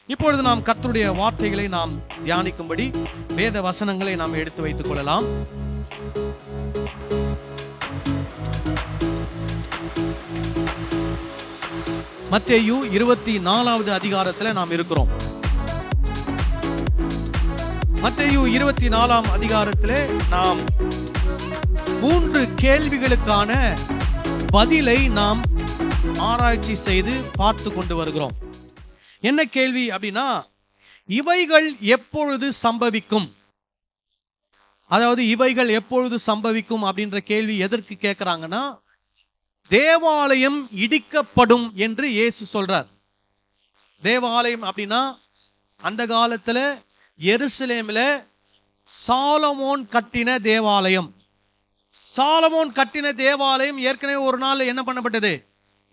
இப்பொழுது நாம் கர்த்தருடைய வார்த்தைகளை நாம் தியானிக்கும்படி வேத வசனங்களை நாம் எடுத்து வைத்துக் கொள்ளலாம். மத்தேயு 24வது அதிகாரத்துல நாம் இருக்கிறோம். மத்தேயு 24ஆம் அதிகாரத்திலே நாம் 3 கேள்விகளுக்கான பதிலை நாம் ஆராய்ச்சி செய்து பார்த்து கொண்டு வருகிறோம். என்ன கேள்வி அப்படின்னா, இவைகள் எப்பொழுது சம்பவிக்கும்? அதாவது இவைகள் எப்பொழுது சம்பவிக்கும் அப்படின்ற கேள்வி எதற்கு கேட்கிறாங்கன்னா, தேவாலயம் இடிக்கப்படும் என்று இயேசு சொல்றார். தேவாலயம் அப்படின்னா அந்த காலத்துல எருசலேமில் சாலமோன் கட்டின தேவாலயம். சாலமோன் கட்டின தேவாலயம் ஏற்கனவே ஒரு நாள் என்ன பண்ணப்பட்டது?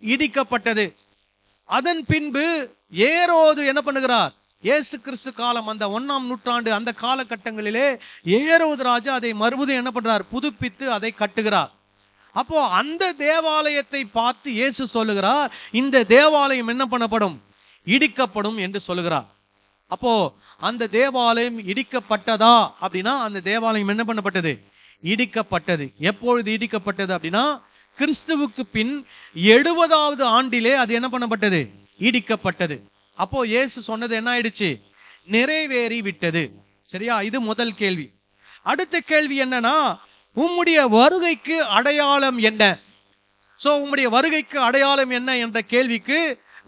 இடிக்கப்பட்டது. அதன் பின்பு ஏரோது என்ன பண்ணுகிறார்? இயேசு கிறிஸ்து காலம், அந்த 1ஆம் நூற்றாண்டு அந்த காலகட்டங்களிலே ஏரோது ராஜா அதை மறுபடியும் என்ன பண்றார்? புதுப்பித்து அதை கட்டுகிறார். அப்போ அந்த தேவாலயத்தை பார்த்து இயேசு சொல்லுகிறார், இந்த தேவாலயம் என்ன பண்ணப்படும்? இடிக்கப்படும் என்று சொல்லுகிறார். அப்போ அந்த தேவாலயம் இடிக்கப்பட்டதா அப்படின்னா, அந்த தேவாலயம் என்ன பண்ணப்பட்டது? இடிக்கப்பட்டது. எப்பொழுது இடிக்கப்பட்டது அப்படின்னா, கிறிஸ்துவுக்கு பின் 70வது ஆண்டிலே அது என்ன பண்ணப்பட்டது? இடிக்கப்பட்டது. அப்போ இயேசு சொன்னது என்ன ஆயிடுச்சு? நிறைவேறி விட்டது. சரியா? இது முதல் கேள்வி. அடுத்த கேள்வி என்னன்னா, உம்முடைய வருகைக்கு அடையாளம் என்ன? சோ உம்முடைய வருகைக்கு அடையாளம் என்ன என்ற கேள்விக்கு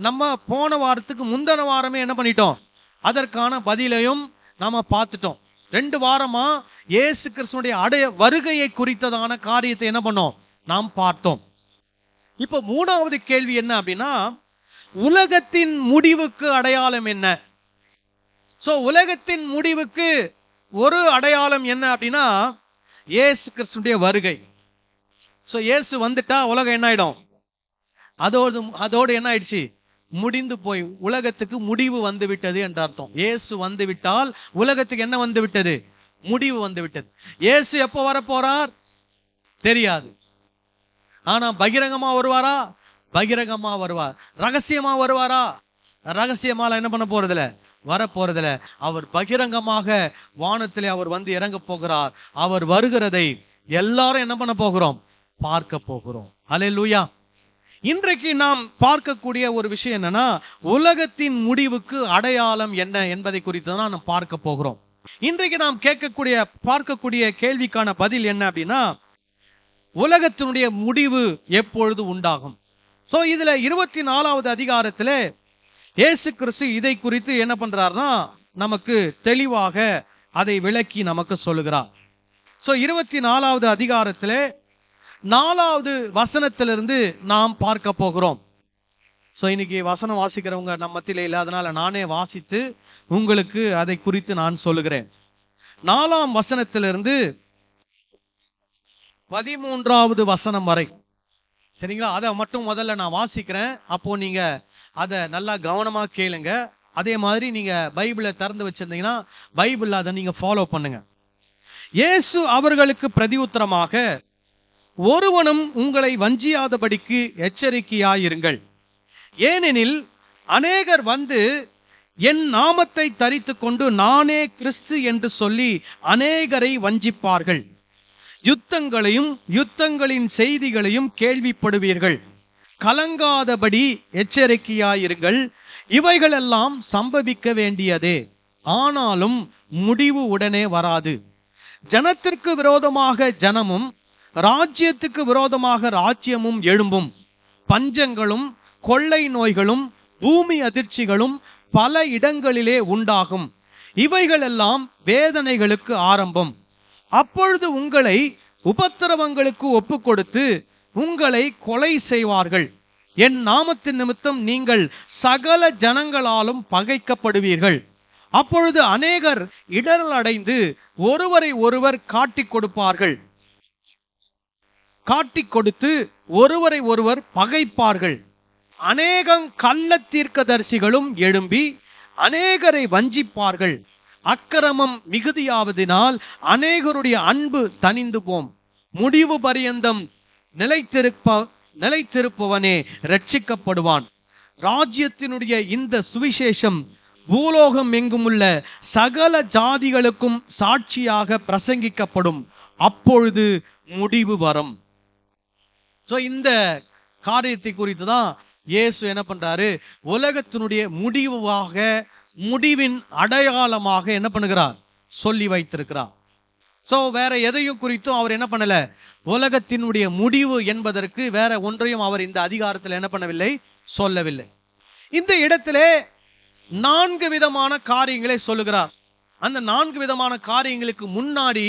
நம்ம போன வாரத்துக்கு முந்தின வாரமே என்ன பண்ணிட்டோம்? அதற்கான பதிலையும் நாம பார்த்துட்டோம். 2 வாரமா இயேசு கிறிஸ்துடைய வருகையை குறித்ததான காரியத்தை என்ன பண்ணோம்? நாம் பார்த்தோம். இப்ப 3வது கேள்வி என்ன அப்படின்னா, உலகத்தின் முடிவுக்கு அடையாளம் என்ன? சோ உலகத்தின் முடிவுக்கு ஒரு அடையாளம் என்ன அப்படின்னா, இயேசு கிறிஸ்துடைய வருகை. சோ இயேசு வந்துட்டா உலகம் என்ன ஆயிடும்? அதோடு என்ன ஆயிடுச்சு? முடிந்து போய் உலகத்துக்கு முடிவு வந்து விட்டது என்ற அர்த்தம். இயேசு வந்து விட்டால் உலகத்துக்கு என்ன வந்து விட்டது? முடிவு வந்து விட்டது. இயேசு எப்போ வர போறார் தெரியாது. ஆனா பகிரங்கமா வருவாரா? பகிரங்கமா வருவார். ரகசியமா வருவாரா? ரகசியமால என்ன பண்ண போறதில்ல, வர போறதில்ல. அவர் பகிரங்கமாக வானத்திலே அவர் வந்து இறங்க போகிறார். அவர் வருகிறதை எல்லாரும் என்ன பண்ண போகிறோம்? பார்க்க போகிறோம். அல்லேலூயா. இன்றைக்கு நாம் பார்க்கக்கூடிய ஒரு விஷயம் என்னன்னா, உலகத்தின் முடிவுக்கு அடையாளம் என்ன என்பதை குறித்து தான் நாம் பார்க்க போகிறோம். இன்றைக்கு நாம் பார்க்கக்கூடிய கேள்விக்கான பதில் என்ன அப்படின்னா, உலகத்தினுடைய முடிவு எப்பொழுது உண்டாகும்? சோ இதுல 24வது அதிகாரத்துல இயேசு கிறிஸ்து இதை குறித்து என்ன பண்றாருன்னா, நமக்கு தெளிவாக அதை விளக்கி நமக்கு சொல்லுகிறார். சோ 24வது அதிகாரத்துல 4வது வசனத்திலிருந்து நாம் பார்க்க போகிறோம். சோ இன்னைக்கு வசனம் வாசிக்கிறவங்க நம்ம மத்தியில இல்ல, அதனால நானே வாசித்து உங்களுக்கு அதை குறித்து நான் சொல்லுகிறேன். 4ஆம் வசனத்திலிருந்து 13வது வசனம் வரை. சரிங்களா? அதை மட்டும் முதல்ல நான் வாசிக்கிறேன். அப்போ நீங்க அதை நல்லா கவனமா கேளுங்க. அதே மாதிரி நீங்க பைபிளை திறந்து வச்சிருந்தீங்கன்னா பைபிள் அதை நீங்க ஃபாலோ பண்ணுங்க. இயேசு அவர்களுக்கு பிரதியுத்தரமாக, ஒருவனும் உங்களை வஞ்சியாதபடிக்கு எச்சரிக்கையாயிருங்கள். ஏனெனில் அநேகர் வந்து என் நாமத்தை தரித்துக் கொண்டு நானே கிறிஸ்து என்று சொல்லி அநேகரை வஞ்சிப்பார்கள். யுத்தங்களையும் யுத்தங்களின் செய்திகளையும் கேள்விப்படுவீர்கள். கலங்காதபடி எச்சரிக்கையாயிருங்கள். இவைகளெல்லாம் சம்பவிக்க வேண்டியதே, ஆனாலும் முடிவு உடனே வராது. ஜனத்திற்கு விரோதமாக ஜனமும் ராஜ்யத்துக்கு விரோதமாக ராஜ்யமும் எழும்பும். பஞ்சங்களும் கொள்ளை நோய்களும் பூமி அதிர்ச்சிகளும் பல இடங்களிலே உண்டாகும். இவைகளெல்லாம் வேதனைகளுக்கு ஆரம்பம். அப்பொழுது உங்களை உபத்திரவங்களுக்கு ஒப்பு கொடுத்து உங்களை கொலை செய்வார்கள். என் நாமத்தின் நிமித்தம் நீங்கள் சகல ஜனங்களாலும் பகைக்கப்படுவீர்கள். அப்பொழுது அநேகர் இடரல் அடைந்து ஒருவரை ஒருவர் காட்டிக் கொடுத்து ஒருவரை ஒருவர் பகைப்பார்கள். அநேகம் கள்ள தீர்க்கதரிசிகளும் எழும்பி அநேகரை வஞ்சிப்பார்கள். அக்கிரமம் மிகுதியாவதினால் அநேகருடைய அன்பு தணிந்து போம். முடிவு பரியந்தம் நிலைத்திருப்பவனே ரட்சிக்கப்படுவான். ராஜ்யத்தினுடைய இந்த சுவிசேஷம் பூலோகம் எங்கும் உள்ள சகல ஜாதிகளுக்கும் சாட்சியாக பிரசங்கிக்கப்படும், அப்பொழுது முடிவு வரும். சோ இந்த காரியத்தை குறித்து தான் இயேசு என்ன பண்றாரு, உலகத்தினுடைய முடிவாக, முடிவின் அடையாளமாக என்ன பண்ணுகிறார், சொல்லி வைத்திருக்கிறார். சோ வேற எதையும் குறித்தும் அவர் என்ன பண்ணல, உலகத்தினுடைய முடிவு என்பதற்கு வேற ஒன்றையும் அவர் இந்த அதிகாரத்தில் என்ன பண்ணவில்லை, சொல்லவில்லை. இந்த இடத்திலே 4 விதமான காரியங்களை சொல்லுகிறார். அந்த 4 விதமான காரியங்களுக்கு முன்னாடி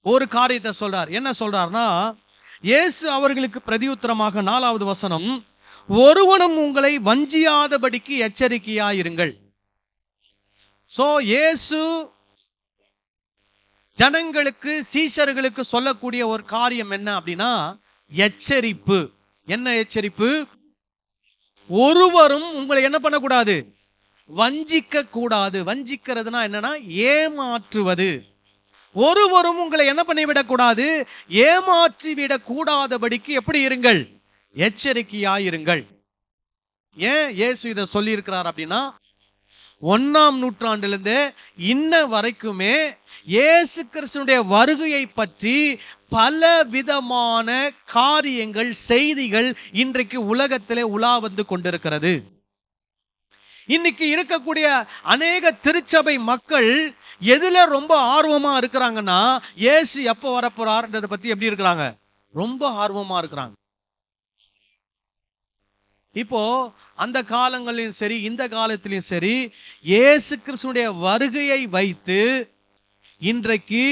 ஒரு காரியத்தை சொல்றார். என்ன சொல்றார்னா, இயேசு அவர்களுக்கு பிரதியுத்தரமாக 4வது வசனம், ஒருவனும் உங்களை வஞ்சியாதபடிக்கு எச்சரிக்கையாயிருங்கள். சோ இயேசு ஜனங்களுக்கு, சீஷர்களுக்கு சொல்லக்கூடிய ஒரு காரியம் என்ன அப்படின்னா, எச்சரிப்பு. என்ன எச்சரிப்பு? ஒருவரும் உங்களை என்ன பண்ணக்கூடாது, வஞ்சிக்க கூடாது. வஞ்சிக்கிறதுனா என்னன்னா, ஏமாற்றுவது. ஒருவரும் உங்களை என்ன பண்ணிவிடக் கூடாது, ஏமாற்றிவிடக் கூடாதபடிக்கு எப்படி இருங்கள், எச்சரிக்கையாயிருங்கள். ஏன் இயேசு இதை சொல்லி இருக்கிறார் அப்படின்னா, 1ஆம் நூற்றாண்டிலிருந்து இன்ன வரைக்குமே இயேசு கிறிஸ்துவினுடைய வருகையை பற்றி பல விதமான காரியங்கள், செய்திகள் இன்றைக்கு உலகத்திலே உலா வந்து கொண்டிருக்கிறது. இன்னைக்கு இருக்கக்கூடிய அநேக திருச்சபை மக்கள் எதுல ரொம்ப ஆர்வமா இருக்கிறாங்கன்னா, இயேசு எப்ப வரப்போறார்ன்றதை பத்தி எப்படி இருக்கிறாங்க, ரொம்ப ஆர்வமா இருக்கிறாங்க. இப்போ அந்த காலங்களிலும் சரி, இந்த காலத்திலும் சரி, இயேசு கிறிஸ்துடைய வருகையை வைத்து இன்றைக்கு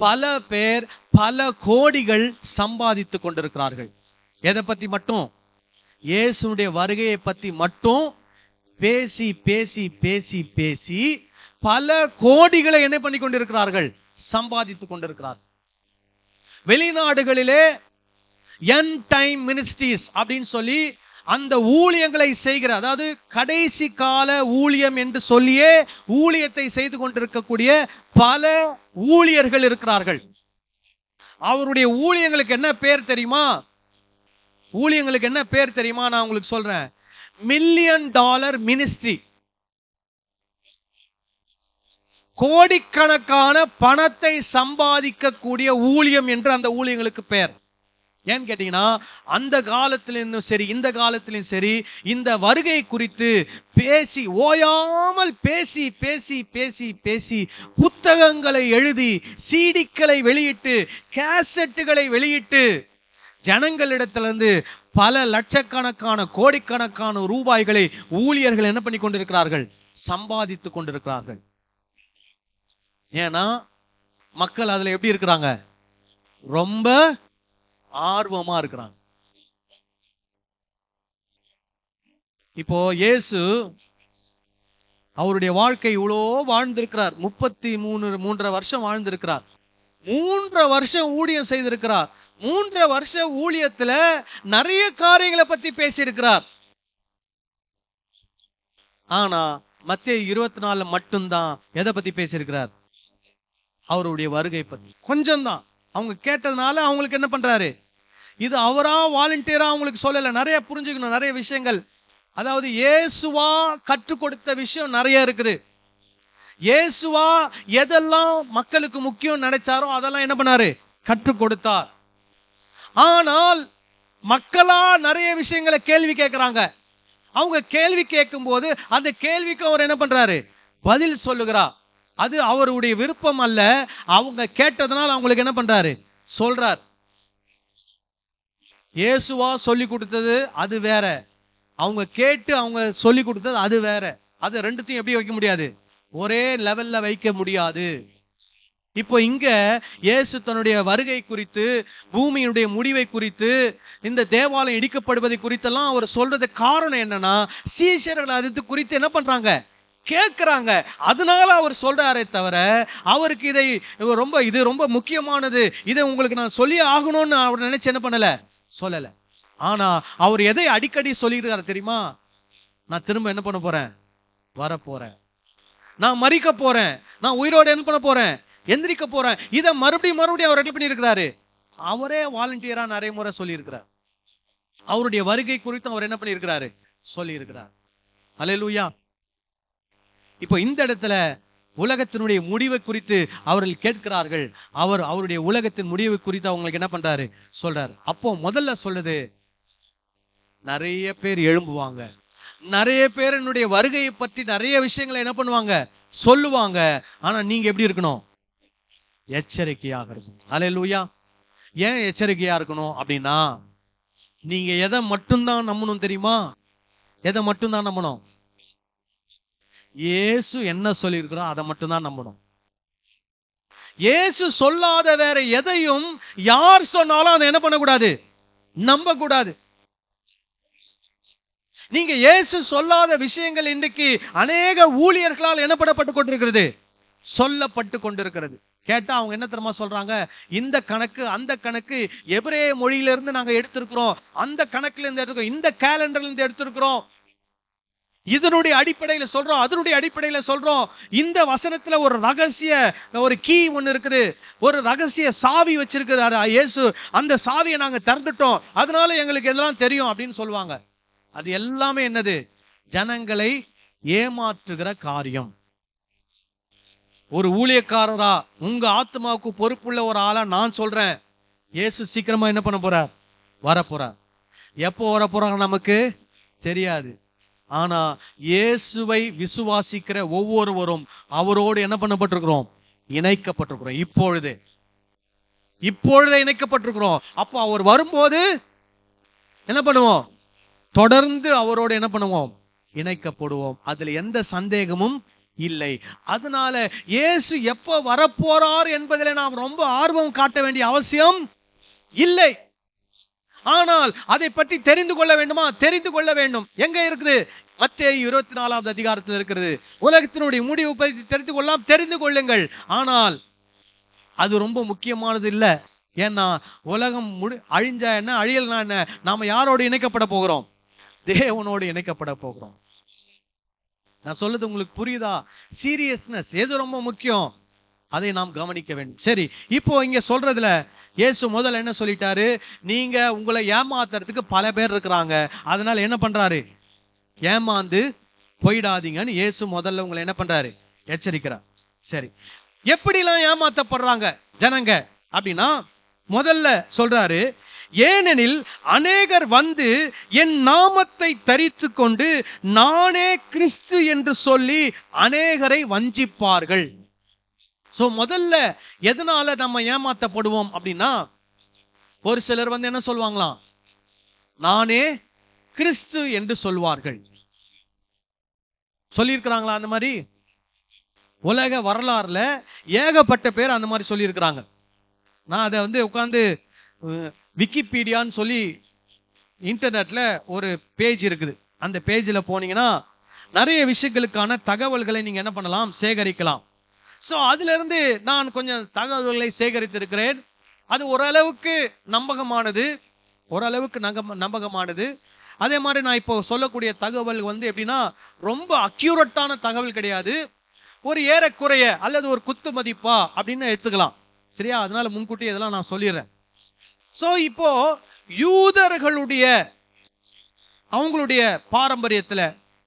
பல பேர் பல கோடிகள் சம்பாதித்து கொண்டிருக்கிறார்கள். எதை பத்தி மட்டும், இயேசுடைய வருகையை பத்தி மட்டும் பேசி பேசி பேசி பேசி பல கோடிகளை என்ன பண்ணி கொண்டிருக்கிறார்கள், சம்பாதித்து கொண்டிருக்கிறார்கள். வெளிநாடுகளிலே எண்ட் டைம் மினிஸ்ட்ரிஸ் அப்படின்னு சொல்லி அந்த ஊழியங்களை செய்கிற, அதாவது கடைசி கால ஊழியம் என்று சொல்லியே ஊழியத்தை செய்து கொண்டிருக்கக்கூடிய பல ஊழியர்கள் இருக்கிறார்கள். அவருடைய ஊழியங்களுக்கு என்ன பேர் தெரியுமா, ஊழியங்களுக்கு என்ன பேர் தெரியுமா, நான் உங்களுக்கு சொல்றேன், $1,000,000 மினிஸ்ட்ரி. கோடிக்கணக்கான பணத்தை சம்பாதிக்கக்கூடிய ஊழியம் என்று அந்த ஊழியங்களுக்கு பேர். ஏன்னு கேட்டீங்கன்னா, அந்த காலத்திலும் சரி, இந்த காலத்திலும் சரி, இந்த வருகை குறித்து பேசி, ஓயாமல் பேசி பேசி பேசி பேசி புத்தகங்களை எழுதி, சீடிக்களை வெளியிட்டு, கேசட்டுகளை வெளியிட்டு, ஜனங்களிடத்திலிருந்து பல லட்சக்கணக்கான, கோடிக்கணக்கான ரூபாய்களை ஊழியர்கள் என்ன பண்ணி கொண்டிருக்கிறார்கள், சம்பாதித்து கொண்டிருக்கிறார்கள். ஏன்னா மக்கள் அதுல எப்படி இருக்கிறாங்க, ரொம்ப ஆர்வமா இருக்கிறாங்க. இப்போ இயேசு அவருடைய வாழ்க்கை இவ்வளோ வாழ்ந்திருக்கிறார். 33 வருஷம் வாழ்ந்திருக்கிறார். 3 வருஷம் ஊழியம் செய்திருக்கிறார். 3 வருஷ ஊழியத்துல நிறைய காரியங்களை பத்தி பேசியிருக்கிறார். ஆனா மத்தேயு 24 மட்டும்தான் எதை பத்தி பேசியிருக்கிறார், அவருடைய வருகை பத்தி. கொஞ்சம் தான் அவங்க கேட்டதுனால அவங்களுக்கு என்ன பண்றாரு, இது அவரா வாலண்டியரா அவங்களுக்கு சொல்லல. நிறைய புரிஞ்சுக்கணும், நிறைய விஷயங்கள். அதாவது இயேசுவா கற்றுக் கொடுத்த விஷயம் நிறைய இருக்குது. இயேசுவா எதெல்லாம் மக்களுக்கு முக்கியம் நினைச்சாரோ அதெல்லாம் என்ன பண்ணாரு, கற்றுக் கொடுத்தார். ஆனால் மக்களா நிறைய விஷயங்களை கேள்வி கேட்கிறாங்க. அவங்க கேள்வி கேட்கும் போது அந்த கேள்விக்கு அவர் என்ன பண்றாரு, பதில் சொல்லுகிறார். அது அவருடைய விருப்பம் அல்ல, அவங்க கேட்டதனால் அவங்களுக்கு என்ன பண்றாரு, சொல்றார். இயேசுவா சொல்லி கொடுத்தது அது வேற, அவங்க கேட்டு அவங்க சொல்லி கொடுத்தது அது வேற. அது ரெண்டுத்தையும் எப்படி வைக்க முடியாது, ஒரே லெவல்ல வைக்க முடியாது. இப்போ இங்க இயேசு தன்னுடைய வருகை குறித்து, பூமியினுடைய முடிவை குறித்து, இந்த தேவாலயம் இடிக்கப்படுவதை குறித்தெல்லாம் அவர் சொல்றது காரணம் என்னன்னா, சீஷர்கள் அது குறித்து என்ன பண்றாங்க, கேட்கிறாங்க. அதனால அவர் சொல்றாரே தவிர, அவருக்கு இது ரொம்ப முக்கியமானது, இதை உங்களுக்கு நான் சொல்லி ஆகணும்னு அவர் நினைச்சு என்ன பண்ணல, சொல்லல. ஆனா அவர் எதை அடிக்கடி சொல்லியிருக்காரு தெரியுமா, நான் திரும்ப என்ன பண்ண போறேன், வரப்போறேன், நான் மரிக்க போறேன், நான் உயிரோடு என்ன பண்ண போறேன், எந்திரிக்க போறேன். இதை மறுபடியும் அவர் என்ன பண்ணியிருக்கிறாரு, அவரே வாலண்டியரா நிறைய முறை சொல்லி இருக்கிறார். அவருடைய வருகை குறித்து அவர் என்ன பண்ணியிருக்கிறாரு, சொல்லி இருக்கிறார். அல்லேலூயா. இப்போ இந்த இடத்துல உலகத்தினுடைய முடிவை குறித்து அவர்கள் கேட்கிறார்கள். அவருடைய உலகத்தின் முடிவை குறித்து அவங்களுக்கு என்ன பண்றாரு சொல்றாரு. அப்போ முதல்ல சொல்லுது, நிறைய பேர் எழும்புவாங்க, நிறைய பேர் என்னுடைய வருகையை பற்றி நிறைய விஷயங்களை என்ன பண்ணுவாங்க சொல்லுவாங்க. ஆனா நீங்க எப்படி இருக்கணும்? எச்சரிக்கையாக இருக்கணும். அல்லேலூயா. ஏன் எச்சரிக்கையா இருக்கணும் அப்படின்னா, நீங்க எதை மட்டும்தான் நம்பணும் தெரியுமா? எதை மட்டும்தான் நம்பணும்? இயேசு என்ன சொல்லியிருக்கிறோம் அதை மட்டும்தான் நம்பணும். இயேசு சொல்லாத வேற எதையும் யார் சொன்னாலும் அதை என்ன பண்ணக்கூடாது? நம்ப கூடாது. நீங்க இயேசு சொல்லாத விஷயங்கள் இன்றைக்கு அநேக ஊழியர்களால் என்ன பண்ணப்பட்டு கொண்டிருக்கிறது? சொல்லப்பட்டு கொண்டிருக்கிறது. கேட்டா அவங்க என்ன தெரியுமா சொல்றாங்க? இந்த கணக்கு அந்த கணக்கு எபிரேய மொழியிலிருந்து நாங்க எடுத்திருக்கிறோம், அந்த கணக்குல இருந்து எடுத்துக்கிறோம், இந்த கேலண்டர்ல இருந்து எடுத்திருக்கிறோம், இதனுடைய அடிப்படையில சொல்றோம், அதனுடைய அடிப்படையில சொல்றோம். இந்த வசனத்துல ஒரு ரகசிய ஒரு கீ ஒண்ணு இருக்குது, ஒரு ரகசிய சாவி வச்சிருக்கிறாரு இயேசு, அந்த சாவியை நாங்க திறந்துட்டோம், அதனால எங்களுக்கு எல்லாம் தெரியும் அப்படின்னு சொல்லுவாங்க. அது எல்லாமே என்னது? ஜனங்களை ஏமாற்றுகிற காரியம். ஒரு ஊழியக்காரரா உங்க ஆத்மாவுக்கு பொறுப்புள்ள ஒரு ஆளா நான் சொல்றேன், இயேசு சீக்கிரமா என்ன பண்ண போறார்? வரப்போறார். எப்போ வரப்போறாங்க நமக்கு தெரியாது. ஆனா இயேசுவை விசுவாசிக்கிற ஒவ்வொருவரும் அவரோடு என்ன பண்ணப்பட்டிருக்கிறோம்? இணைக்கப்பட்டிருக்கிறோம். இப்பொழுதே இணைக்கப்பட்டிருக்கிறோம். அப்போ அவர் வரும்போது என்ன பண்ணுவோம்? தொடர்ந்து அவரோடு என்ன பண்ணுவோம்? இணைக்கப்படுவோம். அதுல எந்த சந்தேகமும் இல்லை. அதனால இயேசு எப்ப வரப்போறார் என்பதில் நாம் ரொம்ப ஆர்வம் காட்ட வேண்டிய அவசியம் இல்லை. ஆனால் அதை பற்றி தெரிந்து கொள்ள வேண்டுமா? தெரிந்து கொள்ள வேண்டும். எங்க இருக்குது? மத்தேயு 24வது அதிகாரத்தில் இருக்கிறது. உலகத்தினுடைய முடிவு பற்றி தெரிந்து கொள்ளலாம், தெரிந்து கொள்ளுங்கள். ஆனால் அது ரொம்ப முக்கியமானது இல்லை. ஏன்னா உலகம் அழிஞ்சா என்ன, அழியல்னா என்ன? நாம யாரோடு இணைக்கப்பட போகிறோம்? தேவனோடு இணைக்கப்பட போகிறோம். நான் சொல்றது உங்களுக்கு புரியுதா? சீரியஸ்னஸ் எது ரொம்ப முக்கியம் அதை நாம் கவனிக்க வேண்டும். சரி, இப்போ இங்க சொல்றதுல இயேசு முதல்ல என்ன சொல்லிட்டாரு? நீங்க உங்களை ஏமாத்துறதுக்கு பல பேர் இருக்கிறாங்க, அதனால என்ன பண்றாரு? ஏமாந்து போயிடாதீங்கன்னு இயேசு முதல்ல உங்களை என்ன பண்றாரு? எச்சரிக்கிறார். சரி, எப்படிலாம் ஏமாத்தப்படுறாங்க ஜனங்க அப்படின்னா, முதல்ல சொல்றாரு, ஏனெனில் அநேகர் வந்து என் நாமத்தை தரித்து கொண்டு நானே கிறிஸ்து என்று சொல்லி அநேகரை வஞ்சிப்பார்கள். சோ முதல்ல எதனால நம்ம ஏமாத்தப்படுவோம் அப்படின்னா, ஒரு சிலர் வந்து என்ன சொல்லுவாங்களாம்? நானே கிறிஸ்து என்று சொல்வார்கள். சொல்லியிருக்கிறாங்களா அந்த மாதிரி? உலக வரலாறுல ஏகப்பட்ட பேர் அந்த மாதிரி சொல்லியிருக்கிறாங்க. நான் அதை வந்து உட்கார்ந்து விக்கிபீடியான்னு சொல்லி இன்டர்நெட்ல ஒரு பேஜ் இருக்குது, அந்த பேஜில் போனீங்கன்னா நிறைய விஷயங்களுக்கான தகவல்களை நீங்க என்ன பண்ணலாம்? சேகரிக்கலாம். சோ அதுல இருந்து நான் கொஞ்சம் தகவல்களை சேகரித்திருக்கிறேன். அது ஓரளவுக்கு நம்பகமானது, நம்பகமானது. அதே மாதிரி நான் இப்போ சொல்லக்கூடிய தகவல் வந்து எப்படின்னா, ரொம்ப அக்யூரட்டான தகவல் கிடையாது, ஒரு ஏறக்குறைய அல்லது ஒரு குத்து மதிப்பா அப்படின்னு எடுத்துக்கலாம். சரியா? அதனால முன்கூட்டி இதெல்லாம் நான் சொல்லிடுறேன். சோ இப்போ யூதர்களுடைய அவங்களுடைய பாரம்பரியத்துல,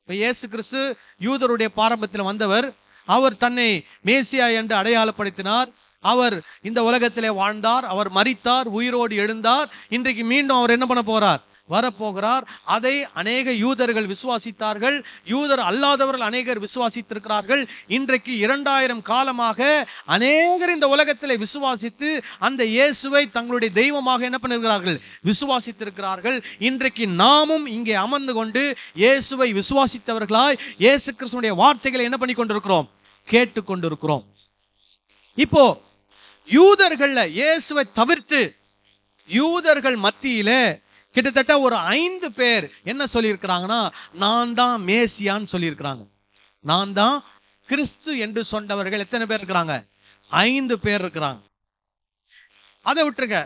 இயேசு கிறிஸ்து யூதருடைய பாரம்பரியத்தில் வந்தவர். அவர் தன்னை மேசியா என்று அடையாளப்படுத்தினார். அவர் இந்த உலகத்திலே வாழ்ந்தார், அவர் மரித்தார், உயிரோடு எழுந்தார். இன்றைக்கு மீண்டும் அவர் என்ன பண்ண போறார்? வரப்போகிறார். அதை அநேக யூதர்கள் விசுவாசித்தார்கள், யூதர் அல்லாதவர்கள் அநேகர் விசுவாசித்திருக்கிறார்கள். இன்றைக்கு 2000 காலமாக அநேகர் இந்த உலகத்திலே விசுவாசித்து அந்த இயேசுவை தங்களுடைய தெய்வமாக என்ன பண்ணிருக்கிறார்கள்? விசுவாசித்திருக்கிறார்கள். இன்றைக்கு நாமும் இங்கே அமர்ந்து கொண்டு இயேசுவை விசுவாசித்தவர்களாய் இயேசு கிறிஸ்துவினுடைய வார்த்தைகளை என்ன பண்ணி கொண்டிருக்கிறோம்? கேட்டுக்கொண்டிருக்கிறோம். இப்போ யூதர்கள்ல இயேசுவை தவிர்த்து யூதர்கள் மத்தியில கிட்டத்தட்ட ஒரு 5 பேர் என்ன சொல்லியிருக்கிறாங்கன்னா, நான் தான் மேசியான்னு சொல்லியிருக்கிறாங்க. நான் தான் கிறிஸ்து என்று சொன்னவர்கள் எத்தனை பேர் இருக்கிறாங்க? 5 பேர் இருக்கிறாங்க. அதை விட்டுருங்க,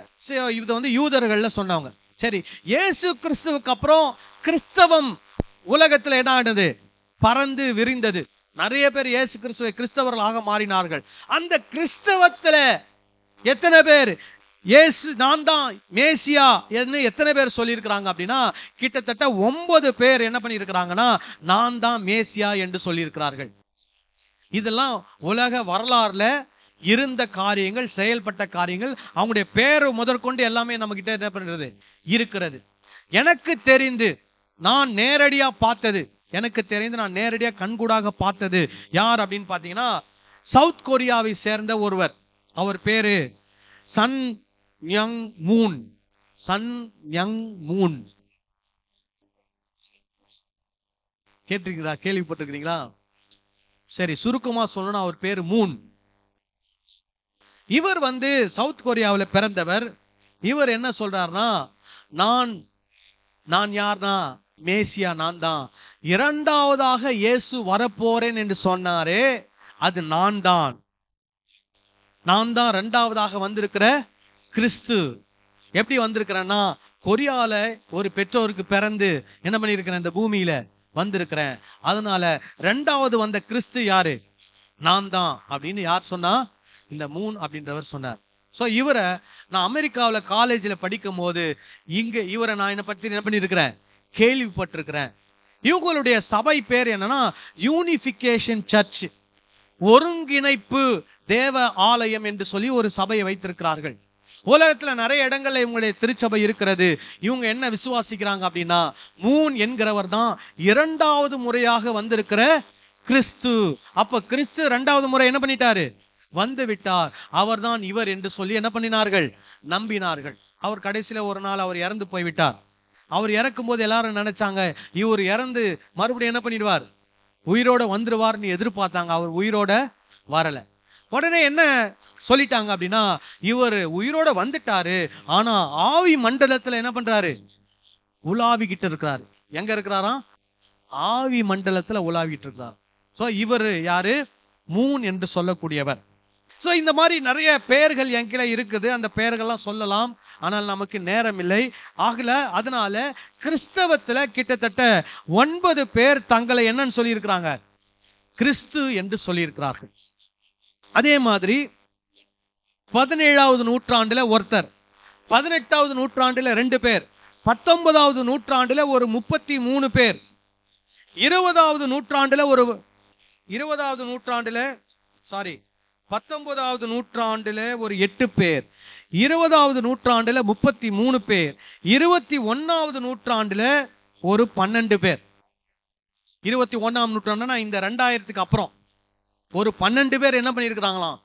இது வந்து யூதர்கள்ல சொன்னவங்க. சரி, இயேசு கிறிஸ்துவுக்கு அப்புறம் கிறிஸ்தவம் உலகத்துல என்ன ஆனது? பறந்து விரிந்தது. நிறைய பேர் இயேசு கிறிஸ்துவை கிறிஸ்தவர்களாக மாறினார்கள். அந்த கிறிஸ்தவத்துல எத்தனை பேர் இயேசு நான் தான் மேசியா என்று எத்தனை பேர் சொல்லியிருக்கிறாங்க அப்படின்னா, கிட்டத்தட்ட 9 பேர் என்ன பண்ணியிருக்கிறாங்கன்னா, நான் தான் மேசியா என்று சொல்லியிருக்கிறார்கள். இதெல்லாம் உலக வரலாறுல இருந்த காரியங்கள், செயல்பட்ட காரியங்கள், அவங்களுடைய பேரு முதற்கொண்டு எல்லாமே நம்ம கிட்ட என்ன பண்றது இருக்கிறது. எனக்கு தெரிந்து நான் நேரடியா பார்த்தது, நான் நேரடியா கண்கூடாக பார்த்தது யார் அப்படின்னு பாத்தீங்கன்னா, சவுத் கொரியாவை சேர்ந்த ஒருவர். அவர் பேரு சன் யங் மூன். கேள்விப்பட்டிருக்கிறீங்களா? சரி, சுருக்கமா சொல்லணும், அவர் பேரு மூன். இவர் சவுத் கொரியாவில் பிறந்தவர். இவர் என்ன சொல்றாருன்னா, நான் யார்னா மேசியா, நான் தான். இரண்டாவதாக இயேசு வரப்போறேன் என்று சொன்னாரே, அது நான் தான் இரண்டாவதாக வந்திருக்கிற கிறிஸ்து. எப்படி வந்திருக்கிறேன்னா, கொரியால ஒரு பெற்றோருக்கு பிறந்து என்ன பண்ணிருக்கிறேன், இந்த பூமியில வந்திருக்கிறேன். அதனால இரண்டாவது வந்த கிறிஸ்து யாரு? நான் தான் அப்படின்னு யார் சொன்னா? இந்த மூன் அப்படின்றவர் சொன்னார். சோ இவரை நான் அமெரிக்காவில் காலேஜில் படிக்கும் போது இவரை நான் என்ன பண்ணிருக்கிறேன், கேள்விப்பட்டிருக்கிறேன். இவங்களுடைய சபை பேர் என்னன்னா யூனிபிகேஷன் சர்ச், ஒருங்கிணைப்பு தேவ ஆலயம் என்று சொல்லி ஒரு சபையை வைத்திருக்கிறார்கள். உலகத்துல நிறைய இடங்கள்ல இவங்களுடைய திருச்சபை இருக்கிறது. இவங்க என்ன விசுவாசிக்கிறாங்க அப்படின்னா, மூன் என்கிறவர் தான் இரண்டாவது முறையாக வந்திருக்கிற கிறிஸ்து. அப்ப கிறிஸ்து இரண்டாவது முறை என்ன பண்ணிட்டாரு, வந்து விட்டார். அவர் தான் இவர் என்று சொல்லி என்ன பண்ணினார்கள், நம்பினார்கள். அவர் கடைசியில ஒரு நாள் அவர் இறந்து போய்விட்டார். அவர் இறக்கும் போது எல்லாரும் நினைச்சாங்க, இவர் இறந்து மறுபடியும் என்ன பண்ணிடுவார், உயிரோட வந்துருவார்னு எதிர்பார்த்தாங்க. அவர் உயிரோட வரல. உடனே என்ன சொல்லிட்டாங்க அப்படின்னா, இவர் உயிரோட வந்துட்டாரு, ஆனா ஆவி மண்டலத்துல என்ன பண்றாரு, உலாவிக்கிட்டு இருக்கிறாரு. எங்க இருக்கிறாராம், ஆவி மண்டலத்துல உலாவிட்டு இருக்கிறார். சோ இவர் யாரு, மூன் என்று சொல்லக்கூடியவர். சோ இந்த மாதிரி நிறைய பெயர்கள் என் கீழே இருக்குது. அந்த பெயர்கள்லாம் சொல்லலாம், ஆனால் நமக்கு நேரம் இல்லை. ஆகல அதனால கிறிஸ்தவத்துல கிட்டத்தட்ட 9 பேர் தங்களை என்னன்னு சொல்லி இருக்கிறாங்க, கிறிஸ்து என்று சொல்லி இருக்கிறார்கள். அதே மாதிரி 17வது நூற்றாண்டுல ஒருத்தர், 18வது நூற்றாண்டுல 2 பேர், 19வது நூற்றாண்டுல ஒரு 33 பேர், 19வது நூற்றாண்டுல ஒரு 8 பேர், 20வது நூற்றாண்டுல 33 பேர், 21வது நூற்றாண்டுல ஒரு 12 பேர். 21ஆம் நூற்றாண்டுனா இந்த 2000க்கு அப்புறம் ஒரு 12 பேர் என்ன பண்ணிருக்கிறாங்களாம்,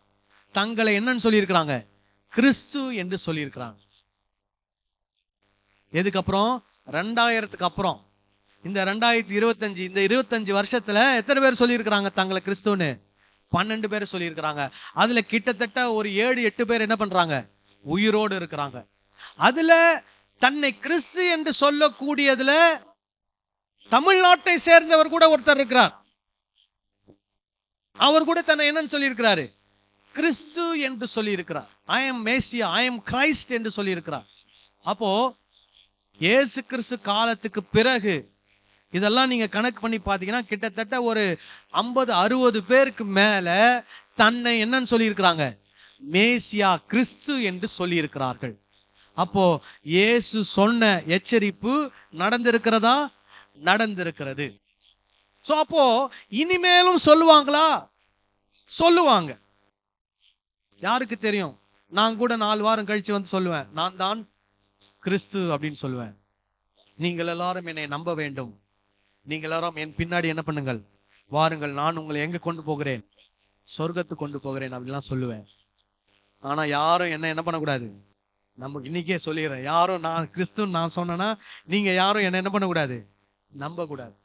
தங்களை என்னன்னு சொல்லி இருக்கிறாங்க, கிறிஸ்து என்று சொல்லி இருக்கிறாங்க. எதுக்கப்புறம், 2000க்கு அப்புறம். இந்த 2025 இந்த 25 வருஷத்துல எத்தனை பேர் சொல்லி இருக்கிறாங்க தங்களை கிறிஸ்துன்னு? 12 பேர் சொல்லி இருக்கிறாங்க. அதுல கிட்டத்தட்ட ஒரு 7-8 பேர் என்ன பண்றாங்க, உயிரோடு இருக்கிறாங்க. அதுல தன்னை கிறிஸ்து என்று சொல்லக்கூடியதுல தமிழ்நாட்டை சேர்ந்தவர் கூட ஒருத்தர் இருக்கிறார். அவர் கூட தன்னை என்னன்னு சொல்லி இருக்கிறாரு, கிறிஸ்து என்று சொல்லி இருக்கிறார். I am Messiah, I am Christ என்று சொல்லி இருக்கிறார். அப்போ இயேசு கிறிஸ்து காலத்துக்கு பிறகு இதெல்லாம் நீங்க கணக்கு பண்ணி பாத்தீங்கன்னா கிட்டத்தட்ட ஒரு 50-60 பேருக்கு மேல தன்னை என்னன்னு சொல்லி இருக்கிறாங்க, மேசியா, கிறிஸ்து என்று சொல்லி இருக்கிறார்கள். அப்போ இயேசு சொன்ன எச்சரிப்பு நடந்திருக்கிறதா? நடந்திருக்கிறது. சோ அப்போ இனிமேலும் சொல்லுவாங்களா? சொல்லுவாங்க. யாருக்கு தெரியும், நான் கூட 4 வாரம் கழிச்சு வந்து சொல்லுவேன், நான் தான் கிறிஸ்து அப்படின்னு சொல்லுவேன். நீங்கள் எல்லாரும் என்னை நம்ப வேண்டும், நீங்கள் எல்லாரும் என் பின்னாடி என்ன பண்ணுங்கள், வாருங்கள், நான் உங்களை எங்க கொண்டு போகிறேன், சொர்க்கத்துக்கு கொண்டு போகிறேன் அப்படின்லாம் சொல்லுவேன். ஆனா யாரும் என்ன பண்ணக்கூடாது, நம்ம இன்னைக்கே சொல்லிடுறேன், யாரும் நான் கிறிஸ்துன்னு நான் சொன்னேன்னா நீங்க யாரும் என்ன பண்ணக்கூடாது, நம்ப கூடாது.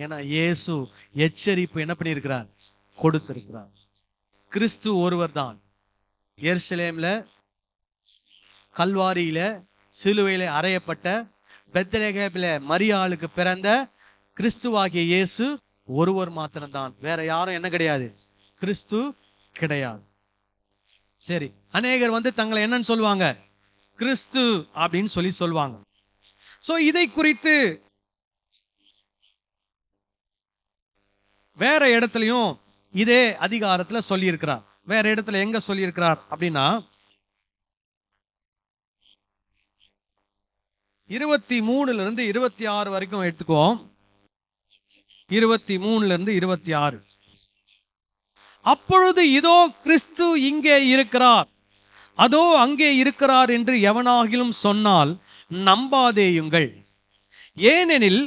ஏன்னா இயேசு எச்சரிப்பு என்ன பண்ணியிருக்கிறார், கொடுத்திருக்கிறார். கிறிஸ்து ஒருவர் தான். எருசலேம்ல கல்வாரியில சிலுவையில அறையப்பட்ட பெத்லகேமில மரியாளுக்கு பிறந்த கிறிஸ்துவாகிய இயேசு ஒருவர் மாத்திரம்தான். வேற யாரும் என்ன கிடையாது, கிறிஸ்து கிடையாது. சரி, அநேகர் தங்களை என்னன்னு சொல்லுவாங்க, கிறிஸ்து அப்படின்னு சொல்லுவாங்க. சோ இதை குறித்து வேற இடத்துலயும் இதே அதிகாரத்துல சொல்லி இருக்கிறார். வேற இடத்துல எங்க சொல்லி இருக்கிறார் அப்படின்னா 23 இருந்து 26 வரைக்கும் எடுத்துக்குவோம். 23 இருந்து 26. அப்பொழுது இதோ கிறிஸ்து இங்கே இருக்கிறார், அதோ அங்கே இருக்கிறார் என்று எவனாகிலும் சொன்னால் நம்பாதேயுங்கள். ஏனெனில்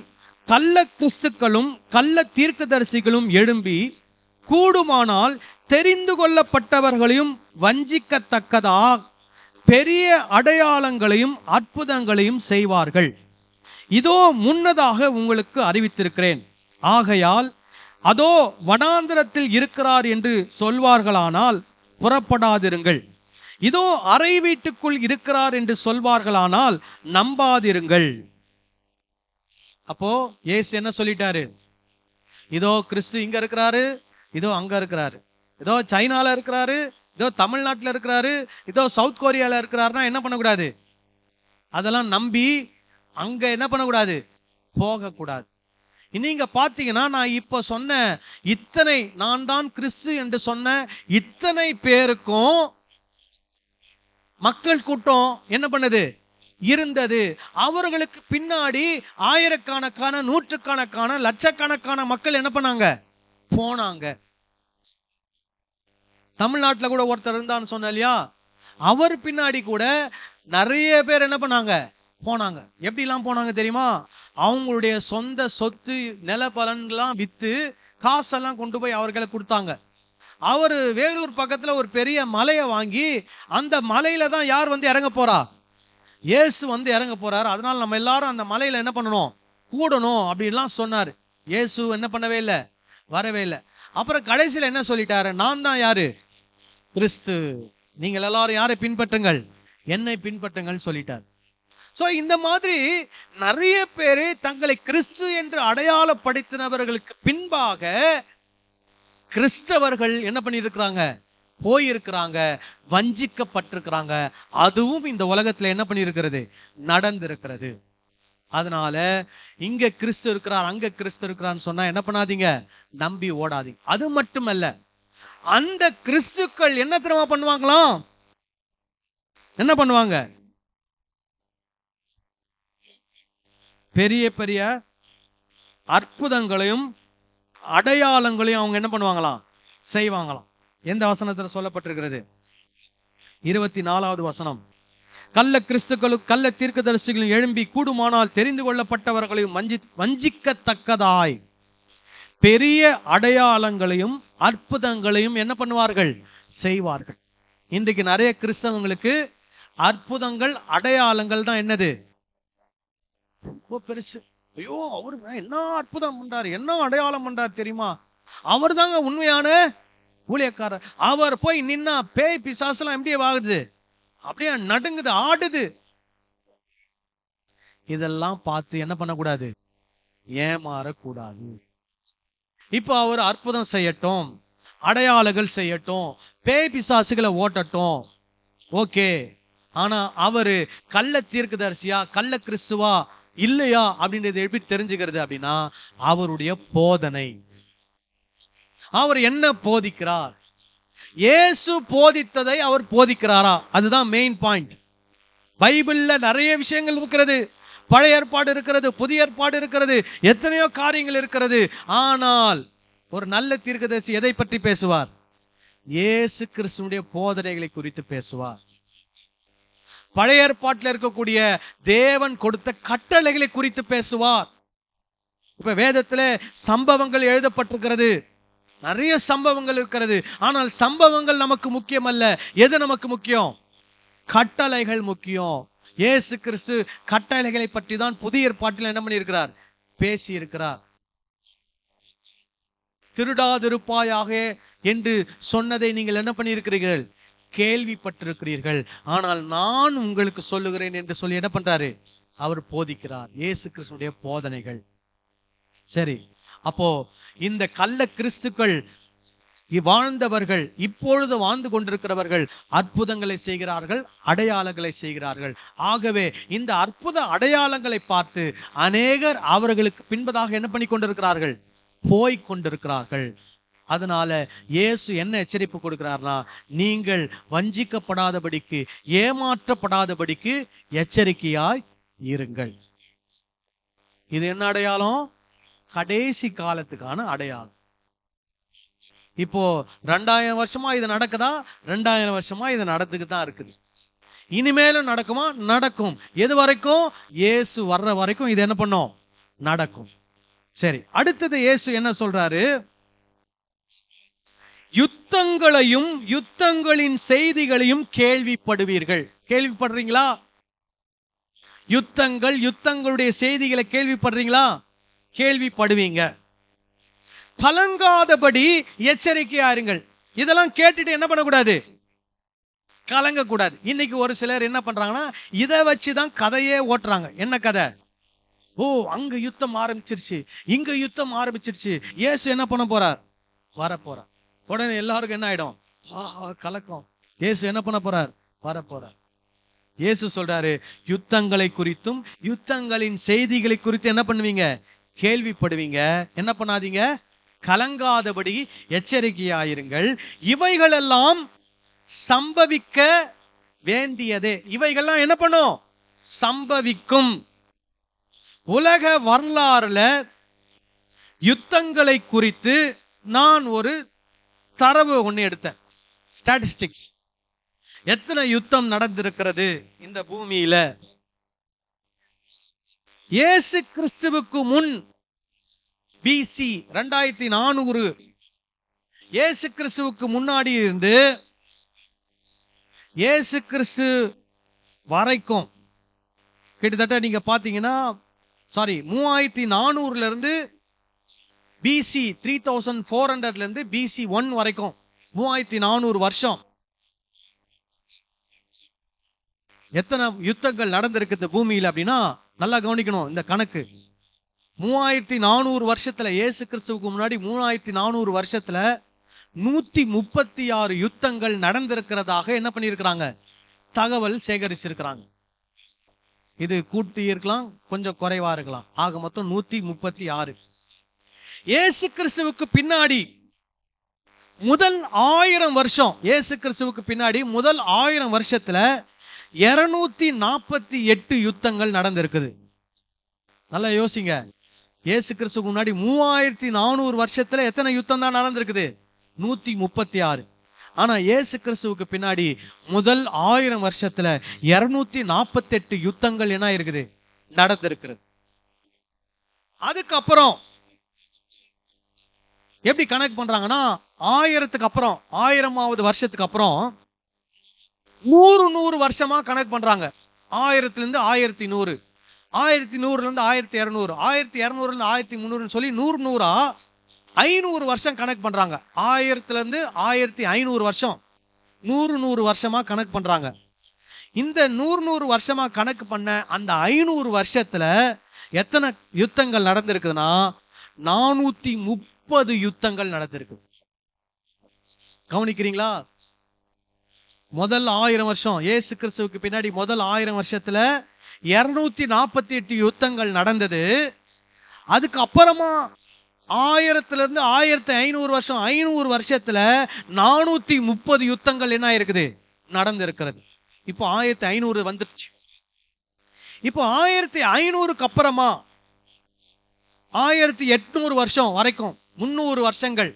கள்ள கிறிஸ்துக்களும் கள்ள தீர்க்கதரிசிகளும் எழும்பி கூடுமானால் தெரிந்து கொள்ளப்பட்டவர்களையும் வஞ்சிக்கத்தக்கதா பெரிய அடையாளங்களையும் அற்புதங்களையும் செய்வார்கள். இதோ முன்னதாக உங்களுக்கு அறிவித்திருக்கிறேன். ஆகையால் அதோ வனாந்திரத்தில் இருக்கிறார் என்று சொல்வார்களானால் புறப்படாதிருங்கள். இதோ அறை வீட்டுக்குள் இருக்கிறார் என்று சொல்வார்களானால் நம்பாதிருங்கள். அப்போ இயேசு என்ன சொல்லிட்டாரு? இதோ கிறிஸ்து இங்க இருக்கிறாரு, இதோ அங்க இருக்கிறாரு, இதோ சைனால இருக்கிறாரு, இதோ தமிழ்நாட்டில் இருக்கிறாரு, இதோ சவுத் கொரியால இருக்கிறாருன்னா என்ன பண்ணக்கூடாது? அதெல்லாம் நம்பி அங்க என்ன பண்ணக்கூடாது? போகக்கூடாது. நீங்க பாத்தீங்கன்னா நான் இப்ப சொன்ன இத்தனை, நான் தான் கிறிஸ்து என்று சொன்ன இத்தனை பேருக்கும் மக்கள் கூட்டம் என்ன பண்ணுது? இருந்தது. அவர்களுக்கு பின்னாடி ஆயிரக்கணக்கான, நூற்றுக்கணக்கான, லட்சக்கணக்கான மக்கள் என்ன பண்ணாங்க? போனாங்க. தமிழ்நாட்டில் கூட ஒருத்தர் இருந்தான்னு சொன்ன இல்லையா, அவர் பின்னாடி கூட நிறைய பேர் என்ன பண்ணாங்க? போனாங்க. எப்படி எல்லாம் போனாங்க தெரியுமா? அவங்களுடைய சொந்த சொத்து நில பலன்கள்லாம் வித்து காசெல்லாம் கொண்டு போய் அவர்களை கொடுத்தாங்க. அவரு வேலூர் பக்கத்துல ஒரு பெரிய மலையை வாங்கி அந்த மலையில தான் யார் வந்து இறங்க போறா? இயேசு வந்து இறங்க போறாரு. அதனால நம்ம எல்லாரும் அந்த மலையில என்ன பண்ணணும்? கூடணும் அப்படின்லாம் சொன்னாரு. இயேசு என்ன பண்ணவே இல்லை, வரவே இல்லை. அப்புறம் கடைசியில என்ன சொல்லிட்டாரு? நான் தான் யாரு? கிறிஸ்து. நீங்கள் எல்லாரும் யாரை பின்பற்றுங்கள்? என்னை பின்பற்றுங்கள் சொல்லிட்டார். சோ இந்த மாதிரி நிறைய பேரு தங்களை கிறிஸ்து என்று அடையாளப்படுத்தினவர்களுக்கு பின்பாக கிறிஸ்தவர்கள் என்ன பண்ணிருக்கிறாங்க? போயிருக்கிறாங்க, வஞ்சிக்கப்பட்டிருக்கிறாங்க. அதுவும் இந்த உலகத்துல என்ன பண்ணிருக்கிறது? நடந்திருக்கிறது. அதனால இங்க கிறிஸ்து இருக்கிறார், அங்க கிறிஸ்து இருக்கிறான்னு சொன்னா என்ன பண்ணாதீங்க? நம்பி ஓடாதீங்க. அது மட்டுமல்ல, அந்த கிறிஸ்துக்கள் என்ன தெரியுமா பண்ணுவாங்களாம்? என்ன பண்ணுவாங்க? பெரிய பெரிய அற்புதங்களையும் அடையாளங்களையும் அவங்க என்ன பண்ணுவாங்களாம்? செய்வாங்களாம். எந்த வசனத்துல சொல்லப்பட்டிருக்கிறது? 24வது வசனம். கள்ள கிறிஸ்துக்களும் கள்ள தீர்க்கதரிசிகளும் எழும்பி கூடுமானால் தெரிந்து கொள்ளப்பட்டவர்களையும் வஞ்சிக்கத்தக்கதாய் பெரிய அடையாளங்களையும் அற்புதங்களையும் என்ன பண்ணுவார்கள்? செய்வார்கள். இன்றைக்கு நிறைய கிறிஸ்தவங்களுக்கு அற்புதங்கள் அடையாளங்கள் தான் என்னது? ரொம்ப பெருசு. ஐயோ, அவரு என்ன அற்புதம் பண்றாரு, என்ன அடையாளம் பண்றாரு தெரியுமா? அவர் தாங்க உண்மையான ஊழியக்காரர். அவர் போய் நின்னா பேய் பிசாசெல்லாம் எப்படி ஆகுது? அப்படியே நடுங்குது, ஆடுது. இதெல்லாம் பார்த்து என்ன பண்ணக்கூடாது? ஏமாறக்கூடாது. இப்ப அவர் அற்புதம் செய்யட்டும், அடையாளங்கள் செய்யட்டும், பேய் பிசாசுகளை ஓட்டட்டும், ஓகே. ஆனா அவரு கள்ள தீர்க்கதரிசியா கள்ள கிறிஸ்துவா இல்லையா அப்படின்றது எப்படி தெரிஞ்சுக்கிறது? அப்படின்னா அவருடைய போதனை, அவர் என்ன போதிக்கிறார், இயேசு போதித்ததை அவர் போதிக்கிறாரா? அதுதான் மெயின் பாயிண்ட். பைபிள்ல நிறைய விஷயங்கள் இருக்கிறது, பழைய ஏற்பாடு இருக்கிறது, புதிய ஏற்பாடு இருக்கிறது, எத்தனையோ காரியங்கள் இருக்கிறது. ஆனால் ஒரு நல்ல தீர்க்கதரிசி எதை பற்றி பேசுவார்? இயேசு கிறிஸ்துவினுடைய போதனைகளை குறித்து பேசுவார். பழைய ஏற்பாட்டில் இருக்கக்கூடிய தேவன் கொடுத்த கட்டளைகளை குறித்து பேசுவார். இப்ப வேதத்துல சம்பவங்கள் எழுதப்பட்டிருக்கிறது, நிறைய சம்பவங்கள் இருக்கிறது. ஆனால் சம்பவங்கள் நமக்கு முக்கியம் அல்ல. எது நமக்கு முக்கியம்? கட்டளைகள் முக்கியம். இயேசு கிறிஸ்து கட்டளைகளை பற்றி தான் புதிய ஏற்பாட்டில் என்ன பண்ணியிருக்கிறார்? பேசி இருக்கிறார். திருடாதிருப்பாயாக என்று சொன்னதை நீங்கள் என்ன பண்ணியிருக்கிறீர்கள்? கேள்விப்பட்டிருக்கிறீர்கள். ஆனால் நான் உங்களுக்கு சொல்லுகிறேன் என்று சொல்லி என்ன பண்றாரு? அவர் போதிக்கிறார். இயேசு கிறிஸ்துடைய போதனைகள். சரி, அப்போ இந்த கள்ள கிறிஸ்துக்கள் வாழ்ந்தவர்கள், இப்பொழுது வாழ்ந்து கொண்டிருக்கிறவர்கள் அற்புதங்களை செய்கிறார்கள், அடையாளங்களை செய்கிறார்கள். ஆகவே இந்த அற்புத அடையாளங்களை பார்த்து அநேகர் அவர்களுக்கு பின்பதாக என்ன பண்ணி கொண்டிருக்கிறார்கள்? போய் கொண்டிருக்கிறார்கள். அதனால இயேசு என்ன எச்சரிப்பு கொடுக்கிறார்னா, நீங்கள் வஞ்சிக்கப்படாதபடிக்கு, ஏமாற்றப்படாதபடிக்கு எச்சரிக்கையாய் இருங்கள். இது என்ன அடையாளம்? கடைசி காலத்துக்கான அடையாளம். இப்போ 2000 வருஷமா இது நடக்குதா? 2000 வருஷமா இது நடந்துக்கு தான் இருக்குது. இனிமேலும் நடக்குமா? நடக்கும். எது வரைக்கும்? இயேசு வர்ற வரைக்கும் இது என்ன பண்ணும்? நடக்கும். சரி, அடுத்தது இயேசு என்ன சொல்றாரு? யுத்தங்களையும் யுத்தங்களின் செய்திகளையும் கேள்விப்படுவீர்கள். கேள்விப்படுறீங்களா? யுத்தங்கள், யுத்தங்களுடைய செய்திகளை கேள்விப்படுறீங்களா? கேள்விப்படுவீங்க. கலங்காதபடி எச்சரிக்கையா இருங்கள். இதெல்லாம் கேட்டுட்டு என்ன பண்ணக்கூடாது? கலங்க கூடாது. இன்னைக்கு ஒரு சிலர் என்ன பண்றாங்கன்னா, இதை வச்சுதான் கதையே ஓட்டுறாங்க. என்ன கதை? ஓ, அங்க யுத்தம் ஆரம்பிச்சிருச்சு, இங்க யுத்தம் ஆரம்பிச்சிருச்சு, இயேசு என்ன பண்ண போறார்? வர போறார். உடனே எல்லாருக்கும் என்ன ஆயிடும்? கலக்கம். இயேசு என்ன பண்ண போறார்? வர போறார். இயேசு சொல்றாரு, யுத்தங்களை குறித்தும் யுத்தங்களின் செய்திகளை குறித்து என்ன பண்ணுவீங்க? கேள்விப்படுவீங்க. என்ன பண்ணாதீங்க? கலங்காதபடி எச்சரிக்கையாயிருங்கள். இவைகளெல்லாம் சம்பவிக்க வேண்டியதே. இவைகள்லாம் என்ன பண்ணும்? சம்பவிக்கும். உலக வரலாறுல யுத்தங்களை குறித்து நான் ஒரு தரவு ஒண்ணு எடுத்தேன். ஸ்டாட்டிஸ்டிக்ஸ். எத்தனை யுத்தம் நடந்திருக்கிறது இந்த பூமியில? இயேசு கிறிஸ்துவுக்கு முன் பிசி 2400, இயேசு கிறிஸ்துவுக்கு முன்னாடி இருந்து இயேசு கிறிஸ்து வரைக்கும் கிட்டத்தட்ட நீங்க பாத்தீங்கன்னா 3400 இருந்து பிசி 3400 இருந்து பிசி 1 வரைக்கும் 3400 வருஷம் எத்தனை யுத்தங்கள் நடந்திருக்கு இந்த பூமியில அப்படின்னா நல்லா கவனிக்கணும் இந்த கணக்கு. 3400 வருஷத்துல, இயேசு கிறிஸ்துவுக்கு முன்னாடி 3400 வருஷத்துல 136 யுத்தங்கள் நடந்திருக்கிறதாக என்ன பண்ணிருக்கிறாங்க? தகவல் சேகரிச்சிருக்கிறாங்க. இது கூட்டி இருக்கலாம், கொஞ்சம் குறைவா இருக்கலாம். ஆக மொத்தம் 136. இயேசு கிறிஸ்துவுக்கு பின்னாடி முதல் 1000 வருஷம், இயேசு கிறிஸ்துவுக்கு பின்னாடி முதல் 1000 வருஷத்துல 248 யுத்தங்கள் நடந்திருக்குது. நல்லா யோசிங்க. இயேசு கிறிஸ்துவுக்கு முன்னாடி 3400 வருஷத்துல எத்தனை யுத்தம் தான் நடந்திருக்குது? 136. ஆனா இயேசு கிறிஸ்துவுக்கு பின்னாடி முதல் 1000 வருஷத்துல 248 யுத்தங்கள் என்ன இருக்குது? நடந்திருக்கிறது. அதுக்கப்புறம் எப்படி கணக்கு பண்றாங்கன்னா, 1000க்கு அப்புறம் 1000வது வருஷத்துக்கு அப்புறம் 100 வருஷமா கணக்கு பண்றாங்க. 1000 இருந்து 1100, 1100 இருந்து 1200, 1200 இருந்து 1300 சொல்லி 100 500 வருஷம் கணக்கு பண்றாங்க. 1000 இருந்து 1500 வருஷம் 100 வருஷமா கணக்கு பண்றாங்க. இந்த 100 வருஷமா கணக்கு பண்ண அந்த 500 வருஷத்துல எத்தனை யுத்தங்கள் நடந்திருக்குதுன்னா 430 யுத்தங்கள் நடந்திருக்கு. கவனிக்கிறீங்களா? முதல் 1000 வருஷம், இயேசு கிறிஸ்துவுக்கு பின்னாடி முதல் 1000 வருஷத்துல 248 யுத்தங்கள் நடந்தது. அதுக்கு அப்புறமா 1000 இருந்து 1500 வருஷம் 500 வருஷத்துல 430 யுத்தங்கள் என்ன இருக்குது? நடந்திருக்கிறது. இப்போ 1500 வந்துடுச்சு. இப்போ 1500க்கு அப்புறமா 1800 வருஷம் வரைக்கும் 300 வருஷங்கள்,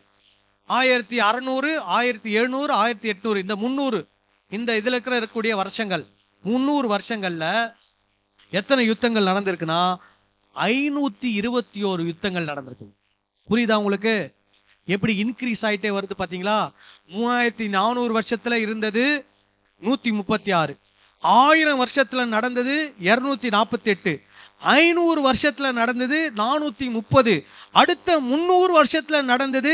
1600, 1700, 1800, இந்த 300, இந்த இதுல இருக்கக்கூடிய வருஷங்கள் 300 வருஷங்கள்ல எத்தனை யுத்தங்கள் நடந்திருக்குன்னா 521 யுத்தங்கள் நடந்திருக்கு. புரியுதா உங்களுக்கு? எப்படி இன்க்ரீஸ் ஆயிட்டே வருது பாத்தீங்களா? 3400 வருஷத்துல இருந்தது 136, 1000 வருஷத்துல நடந்தது 248, 500 வருஷத்துல நடந்தது 430, அடுத்த 300 வருஷத்துல நடந்தது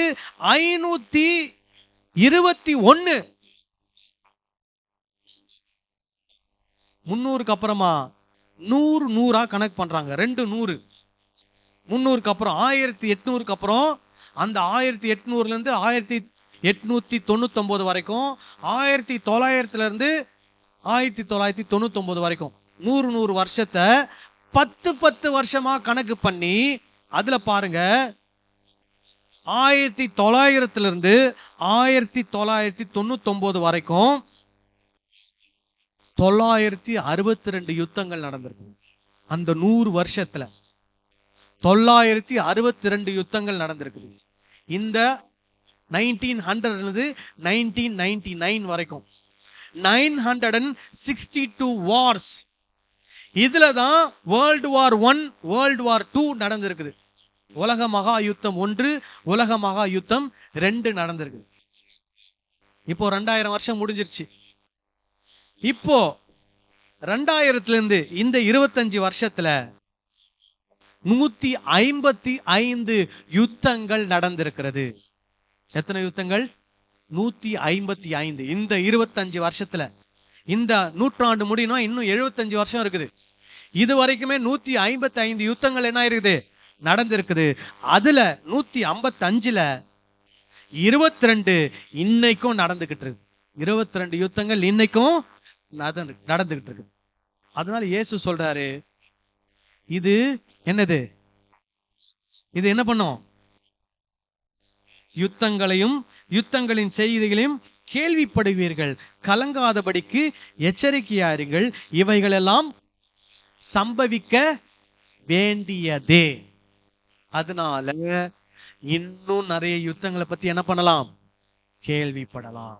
521. 300க்கு அப்புறமா 100 கணக்கு பண்றாங்க. 2 100. 300க்கு அப்புறம் 1800க்கு அப்புறம் அந்த 1800 இருந்து 1899 வரைக்கும், 1900 இருந்து 1999 வரைக்கும் 100 வருஷத்தை 10 வருஷமா கணக்கு பண்ணி அதுல பாருங்க 1900 இருந்து 1999 வரைக்கும் 962 யுத்தங்கள் நடந்திருக்கு. அந்த 100 வருஷத்துல 962 யுத்தங்கள் நடந்திருக்கு. இந்த 1900 1999 வரைக்கும் 962 வார்ஸ். இதுலதான் வேர்ல்டு வார் 1 வேர்ல்டு வார் 2 நடந்திருக்குது. உலக மகா யுத்தம் 1 உலக மகா யுத்தம் 2 நடந்திருக்கு. இப்போ 2000 வருஷம் முடிஞ்சிருச்சு. இப்போ 2000 இருந்து இந்த 25 வருஷத்துல 155 யுத்தங்கள் நடந்திருக்கிறது. எத்தனை யுத்தங்கள்? 155. இந்த 25 வருஷத்துல, இந்த நூற்றாண்டு முடியணும், இன்னும் 75 வருஷம் இருக்குது. இது வரைக்குமே 155 யுத்தங்கள் என்ன இருக்குது? நடந்திருக்குது. அதுல 155ல 22 இன்னைக்கும் நடந்துகிட்டு இருக்கு. 22 யுத்தங்கள் இன்னைக்கும் நடந்துகிட்டு இருக்கு. அதனால இயேசு சொல்றாரு, இது என்னது? இது என்ன பண்ணும்? யுத்தங்களையும் யுத்தங்களின் செய்திகளையும் கேள்விப்படுவீர்கள், கலங்காதபடிக்கு எச்சரிக்கையாருங்கள், இவைகளெல்லாம் சம்பவிக்க வேண்டியதே. அதனால இன்னும் நிறைய யுத்தங்களை பத்தி என்ன பண்ணலாம்? கேள்விப்படலாம்.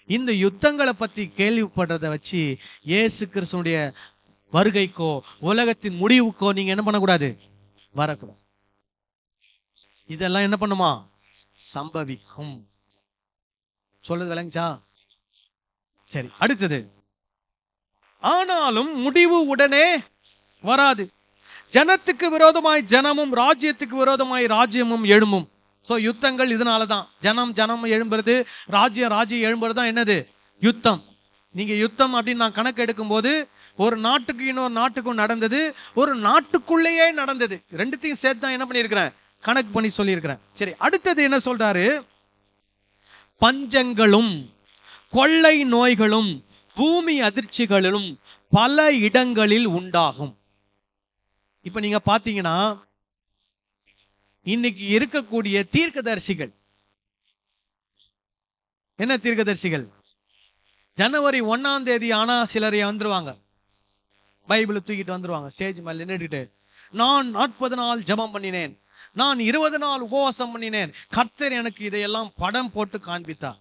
இந்த யுத்தங்களை பத்தி கேள்விப்படுறத வச்சு இயேசு கிறிஸ்துடைய வருகைக்கோ உலகத்தின் முடிவுக்கோ நீங்க என்ன பண்ணக்கூடாது? வரக்கூடாது. இதெல்லாம் என்ன பண்ணுமா? சம்பவிக்கும். சொல்றது விளங்குச்சா? சரி, அடுத்தது, ஆனாலும் முடிவு உடனே வராது. ஜனத்துக்கு விரோதமாய் ஜனமும் ராஜ்யத்துக்கு விரோதமாய் ராஜ்யமும் எழும்பும். சோ யுத்தங்கள் இதனாலதான். ஜனம் எழும்புறது, ராஜ்யம் எழும்புறது தான் என்னது? யுத்தம். நீங்க யுத்தம் அப்படின்னு நான் கணக்கு எடுக்கும் போது ஒரு நாட்டுக்கு இன்னொரு நாட்டுக்கும் நடந்தது, ஒரு நாட்டுக்குள்ளேயே நடந்தது. ரெண்டுத்தையும் சேர்த்து தான் என்ன பண்ணிருக்கிறேன்? கணக்கு பண்ணி சொல்லியிருக்கிறேன். சரி, அடுத்தது என்ன சொல்றாரு? பஞ்சங்களும் கொள்ளை நோய்களும் பூமி அதிர்ச்சிகளும் பல இடங்களில் உண்டாகும். இப்ப நீங்க பாத்தீங்கன்னா இன்னைக்கு இருக்கக்கூடிய தீர்க்கதரிசிகள் என்ன தீர்க்கதரிசிகள்? ஜனவரி 1ஆம் தேதி ஆனா சிலர் வந்துருவாங்க, பைபிளை தூக்கிட்டு வந்துருவாங்க, ஸ்டேஜ் மேல நின்றுட்டு, நான் 40 நாள் ஜெபம் பண்ணினேன், நான் 20 நாள் உபவாசம் பண்ணினேன், கர்த்தர் எனக்கு இதையெல்லாம் படம் போட்டு காண்பித்தார்.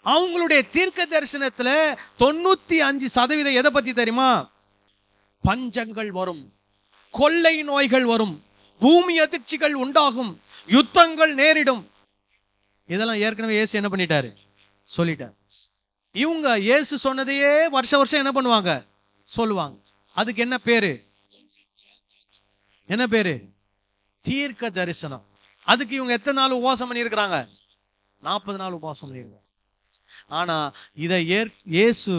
அவங்களுடைய தீர்க்க தரிசனத்துல 95% எதை பத்தி தெரியுமா? பஞ்சங்கள் வரும், கொள்ளை நோய்கள் வரும், பூமி அதிர்ச்சிகள் உண்டாகும், யுத்தங்கள் நேரிடும். இதெல்லாம் ஏற்கனவே இயேசு என்ன பண்ணிட்டாரு? சொல்லிட்டார். இவங்க இயேசு சொன்னதையே வருஷம் என்ன பண்ணுவாங்க? சொல்லுவாங்க. அதுக்கு என்ன பேரு? என்ன பேரு? தீர்க்க தரிசனம். அதுக்கு இவங்க எத்தனை நாள் உபவாசம் பண்ணியிருக்கிறாங்க? 40 நாள் உபவாசம் பண்ணியிருக்காங்க. ஆனா இதை இயேசு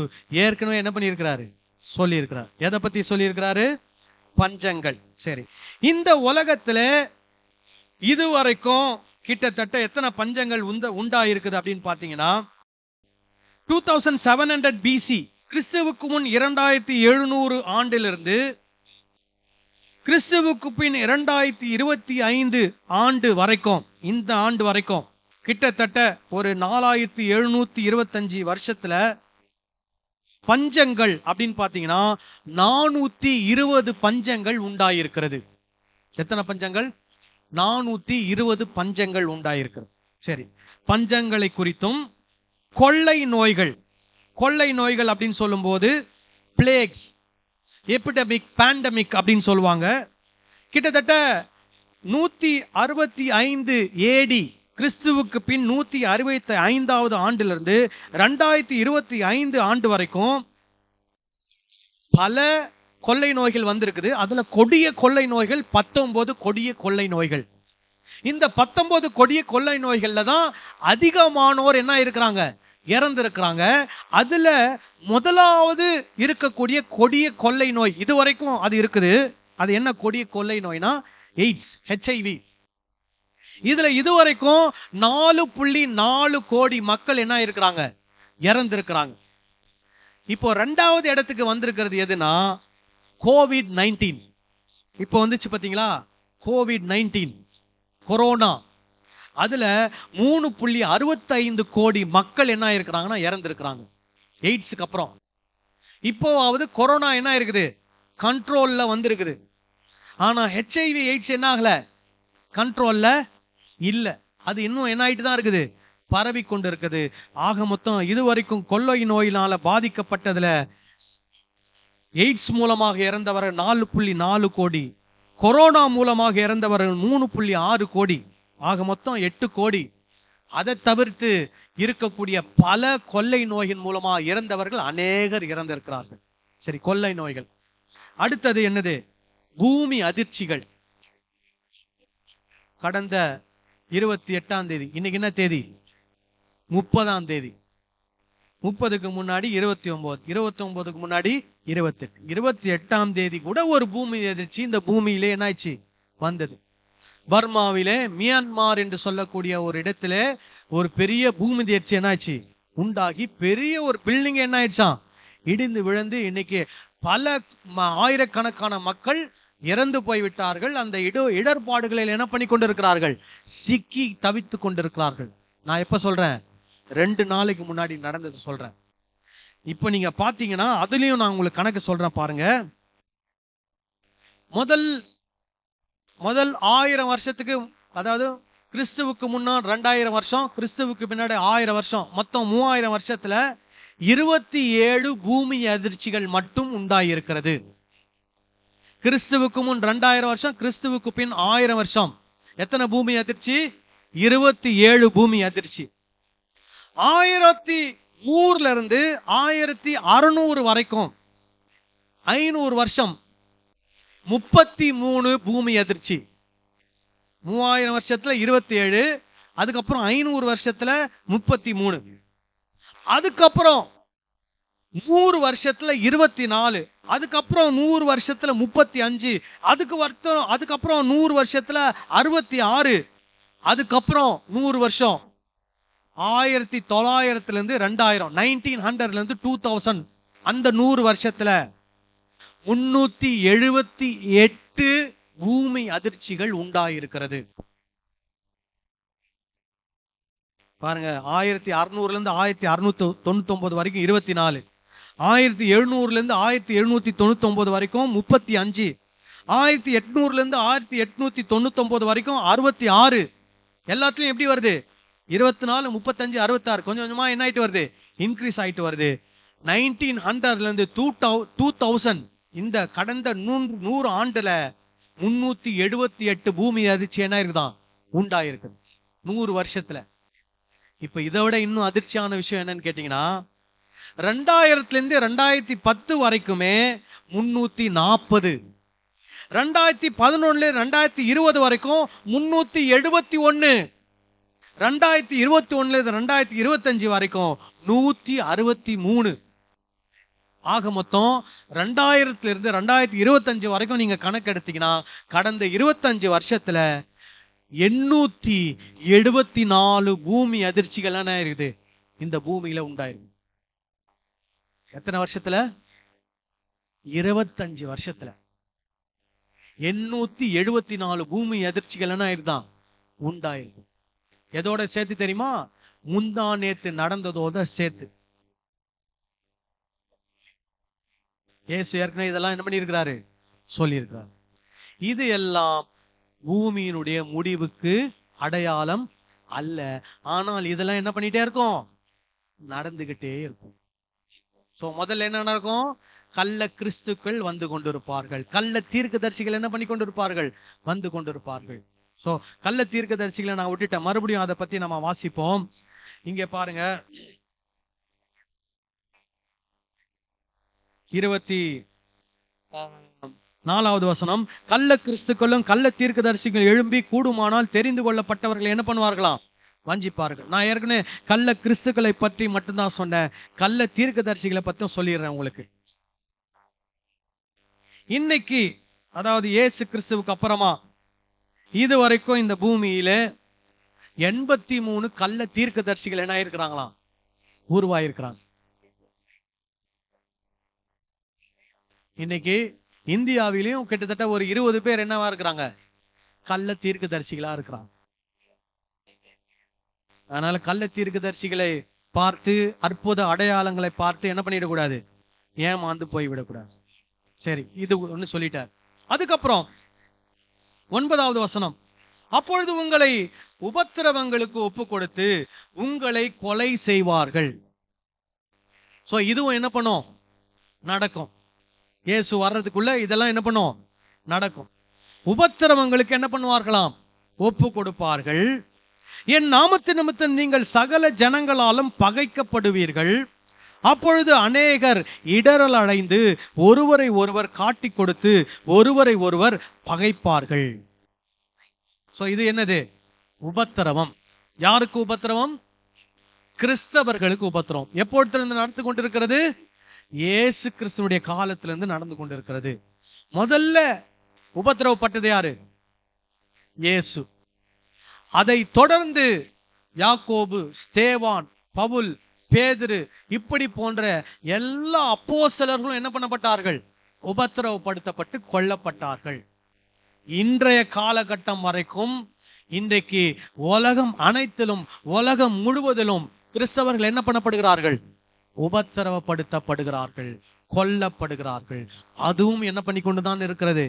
ஏற்கனவே என்ன பண்ணியிருக்கிறாரு? சொல்லி இருக்கிறார். எதை பத்தி சொல்லி இருக்கிறாரு? பஞ்சங்கள். சரி, இந்த உலகத்துல இதுவரைக்கும் கிட்டத்தட்ட எத்தனை பஞ்சங்கள் உண்டாயிருக்குது அப்படின்னு பாத்தீங்கன்னா 2700 BC, கிறிஸ்துவுக்கு முன் 2700 ஆண்டிலிருந்து கிறிஸ்துவுக்கு பின் 2025 ஆண்டு வரைக்கும், இந்த ஆண்டு வரைக்கும் கிட்டத்தட்ட ஒரு 4725 வருஷத்துல பஞ்சங்கள் அப்படின்னு பாத்தீங்கன்னா 420 பஞ்சங்கள் உண்டாயிருக்கிறது. எத்தனை பஞ்சங்கள்? 420 பஞ்சங்கள் உண்டாயிருக்கிறது. சரி, பஞ்சங்களை குறித்தும் கொள்ளை நோய்கள் அப்படின்னு சொல்லும் போது பிளேக், எபிடமிக், பேண்டமிக் அப்படின்னு சொல்லுவாங்க. கிட்டத்தட்ட 165 AD, கிறிஸ்துவுக்கு பின் 165வது ஆண்டிலிருந்து 2025 ஆண்டு வரைக்கும் பல கொள்ளை நோய்கள் வந்திருக்குது. அதுல கொடிய கொள்ளை நோய்கள் 19 கொடிய கொள்ளை நோய்கள். இந்த 19 கொடிய கொள்ளை நோய்கள்ல தான் அதிகமானோர் என்ன இருக்கிறாங்க? இறந்திருக்கிறாங்க. அதுல முதலாவது இருக்கக்கூடிய கொடிய கொள்ளை நோய், இதுவரைக்கும் அது இருக்குது. அது என்ன கொடிய கொள்ளை நோய்னா எய்ட்ஸ், HIV. இதுல இதுவரைக்கும் 4.4 கோடி மக்கள் என்ன இருக்கிறாங்க? இறந்திருக்கிறாங்க. இப்போ 2வது இடத்துக்கு வந்திருக்கிறது எதுனா COVID-19. இப்போ வந்துச்சு பாத்தீங்களா? COVID-19 corona. அதுல 3.65 கோடி மக்கள் என்ன இருக்கிறாங்கன்னா இறந்திருக்கிறாங்க எய்ட்ஸுக்கு அப்புறம். இப்போவாவது கொரோனா என்ன இருக்குது? கண்ட்ரோல்ல வந்திருக்குது. ஆனா HIV எய்ட்ஸ் என்ன ஆகல? கண்ட்ரோல்ல இல்ல. அது இன்னும் என்ன ஆயிட்டு தான் இருக்குது, பரவி கொண்டு இருக்குது. ஆக மொத்தம் இதுவரைக்கும் கொள்ளை நோயினால பாதிக்கப்பட்டதுல எய்ட்ஸ் மூலமாக இறந்தவர்கள் 4.4 கோடி, கொரோனா மூலமாக இறந்தவர்கள் 3.6 கோடி, ஆக மொத்தம் 8 கோடி. அதை தவிர்த்து இருக்கக்கூடிய பல கொள்ளை நோயின் மூலமா இறந்தவர்கள் அநேகர் இறந்திருக்கிறார்கள். சரி, கொள்ளை நோய்கள். அடுத்தது என்னது? பூமி அதிர்ச்சிகள். கடந்த 28ஆம் தேதி, இன்னைக்கு என்ன தேதி? 30ஆம் தேதி. 30க்கு முன்னாடி 29, 29க்கு முன்னாடி 28, 28ஆம் தேதி கூட ஒரு பூமி அதிர்ச்சி இந்த பூமியிலே என்னாச்சு வந்தது. பர்மாவிலே மியான்மார் என்று சொல்லக்கூடிய ஒரு இடத்துல ஒரு பெரிய பூமி அதிர்ச்சி என்னாச்சு உண்டாகி பெரிய ஒரு பில்டிங் என்ன ஆயிடுச்சான், இடிந்து விழுந்து இன்னைக்கு பல ஆயிரக்கணக்கான மக்கள் இறந்து போய்விட்டார்கள். அந்த இடர்பாடுகளில் என்ன பண்ணி கொண்டிருக்கிறார்கள், சிக்கி தவித்து கொண்டிருக்கிறார்கள். நான் எப்ப சொல்றேன்? 2 நாளைக்கு முன்னாடி நடந்தது சொல்றேன். இப்ப நீங்க பாத்தீங்கன்னா அதுலயும் நான் உங்களுக்கு கணக்கு சொல்றேன் பாருங்க. முதல் 1000 வருஷத்துக்கு, அதாவது கிறிஸ்துவுக்கு முன்னாடி 2000 வருஷம், கிறிஸ்துவுக்கு பின்னாடி 1000 வருஷம், மொத்தம் 3000 வருஷத்துல 27 பூமி அதிர்ச்சிகள் மட்டும் உண்டாயிருக்கிறது. கிறிஸ்துவுக்கு முன் 2000 வருஷம், கிறிஸ்துவுக்கு பின் 1000 வருஷம். எத்தனை பூமி அதிர்ச்சி? 27 பூமி அதிர்ச்சி. 1100 இருந்து 1600 வரைக்கும் 500 வருஷம் 33 பூமி அதிர்ச்சி. 3000 வருஷத்துல 27, அதுக்கப்புறம் 500 வருஷத்துல 33, அதுக்கப்புறம் 100 வருஷத்துல 24, அதுக்கப்புறம் 100 வருஷத்துல 35, அதுக்கப்புறம் 100 வருஷத்துல 66, அதுக்கப்புறம் 100 வருஷம் 1900 இருந்து 2000, 1900 இருந்து 2000, அந்த 100 வருஷத்துல 378 பூமி அதிர்ச்சிகள் உண்டாயிருக்கிறது. பாருங்க, 1600 இருந்து 1699 வரைக்கும் 24, 1700 இருந்து 1799 வரைக்கும் 35, 1800 இருந்து 1899 வரைக்கும் 66. எல்லாத்துலயும் எப்படி வருது? 24, 35, 66 கொஞ்சம் கொஞ்சமா என்ன ஆயிட்டு வருது, இன்க்ரீஸ் ஆயிட்டு வருது. 1900 இருந்து 2000, இந்த கடந்த 100 ஆண்டுல 378 பூமி அதிர்ச்சி என்ன இருக்குதான் உண்டாயிருக்கு 100 வருஷத்துல. இப்ப இதை விட இன்னும் அதிர்ச்சியான விஷயம் என்னன்னு கேட்டீங்கன்னா, 2000 இருந்து 2010 வரைக்குமே 340, 2011 2020 வரைக்கும் 371, 2021 2025 வரைக்கும் 163. ஆக மொத்தம் 2000 இருந்து 2025 வரைக்கும் நீங்க கணக்கு எடுத்தீங்கன்னா கடந்த 25 வருஷத்துல 874 பூமி அதிர்ச்சிகள் என்ன இருக்குது இந்த பூமியில உண்டாயிருக்கு. எத்தனை வருஷத்துல? 25 வருஷத்துல 874 பூமி அதிர்ச்சிகள் என்ன ஆயிருதான் உண்டாயிருக்கு. எதோட சேர்த்து தெரியுமா? முந்தா நேத்து நடந்ததோட சேர்த்து. இயேசு ஏற்கனவே இதெல்லாம் என்ன பண்ணியிருக்கிறாரு, சொல்லியிருக்கிறார். இது எல்லாம் பூமியினுடைய முடிவுக்கு அடையாளம் அல்ல. ஆனால் இதெல்லாம் என்ன பண்ணிட்டே இருக்கும், நடந்துகிட்டே இருக்கும். சோ முதல்ல என்ன நடக்கும்? கள்ள கிறிஸ்துக்கள் வந்து கொண்டிருப்பார்கள், கள்ள தீர்க்கதரிசிகள் என்ன பண்ணி கொண்டிருப்பார்கள், வந்து கொண்டிருப்பார்கள். சோ கள்ள தீர்க்கதரிசிகளை நான் விட்டுட்டேன், மறுபடியும் அதை பத்தி நம்ம வாசிப்போம். இங்க பாருங்க, 24வது வசனம். கள்ள கிறிஸ்துக்களும் கள்ள தீர்க்கதரிசிகள் எழும்பி கூடுமானால் தெரிந்து கொள்ளப்பட்டவர்கள் என்ன பண்ணுவார்களாம், வஞ்சிப்பார்கள். நான் ஏற்கனவே கள்ள கிறிஸ்துக்களை பற்றி மட்டும்தான் சொன்னேன், கள்ள தீர்க்கதரிசிகளை பத்தியும் சொல்லிடுறேன் உங்களுக்கு. இன்னைக்கு அதாவது இயேசு கிறிஸ்துவுக்கு அப்புறமா இதுவரைக்கும் இந்த பூமியில 83 கள்ள தீர்க்கதரிசிகள் என்ன ஆயிருக்கிறாங்களாம், உருவாயிருக்கிறாங்க. இன்னைக்கு இந்தியாவிலையும் கிட்டத்தட்ட ஒரு 20 பேர் என்னவா இருக்கிறாங்க, கள்ள தீர்க்கதரிசிகளா இருக்கிறாங்க. அதனால கள்ள தீர்க்கதரிசிகளை பார்த்து அற்புத அடையாளங்களை பார்த்து என்ன பண்ணிடக்கூடாது, ஏமாந்து போய்விடக்கூடாது. சரி, இது ஒண்ணு சொல்லிட்டார். அதுக்கப்புறம் 9வது வசனம். அப்பொழுது உங்களை உபத்திரவங்களுக்கு ஒப்பு கொடுத்து உங்களை கொலை செய்வார்கள். சோ இதுவும் என்ன பண்ணும்? நடக்கும். இயேசு வர்றதுக்குள்ள இதெல்லாம் என்ன பண்ணும்? நடக்கும். உபத்திரவங்களுக்கு என்ன பண்ணுவார்களாம்? ஒப்பு கொடுப்பார்கள். என் நாமத்து நிமித்தம் நீங்கள் சகல ஜனங்களாலும் பகைக்கப்படுவீர்கள். அப்பொழுது அநேகர் இடரல் அடைந்து ஒருவரை ஒருவர் காட்டிக் கொடுத்து ஒருவரை ஒருவர் பகைப்பார்கள். சோ இது என்னது? உபத்திரவம். யாருக்கு உபத்திரவம்? கிறிஸ்தவர்களுக்கு உபத்திரவம். எப்பொழுதிலிருந்து நடந்து கொண்டிருக்கிறது? இயேசு கிறிஸ்துவுடைய காலத்திலிருந்து நடந்து கொண்டிருக்கிறது. முதல்ல உபத்திரவப்பட்டது யாரு? இயேசு. அதை தொடர்ந்து யாக்கோபு, ஸ்தேவான், பவுல், பேதுரு இப்படி போன்ற எல்லா அப்போஸ்தலர்களும் என்ன பண்ணப்பட்டார்கள்? உபத்திரவப்படுத்தப்பட்டு கொல்லப்பட்டார்கள். இன்றைய காலகட்டம் வரைக்கும் இன்றைக்கு உலகம் அனைத்திலும், உலகம் முழுவதிலும் கிறிஸ்தவர்கள் என்ன பண்ணப்படுகிறார்கள்? உபத்திரவப்படுத்தப்படுகிறார்கள், கொல்லப்படுகிறார்கள். அதுவும் என்ன பண்ணி கொண்டுதான் இருக்கிறது?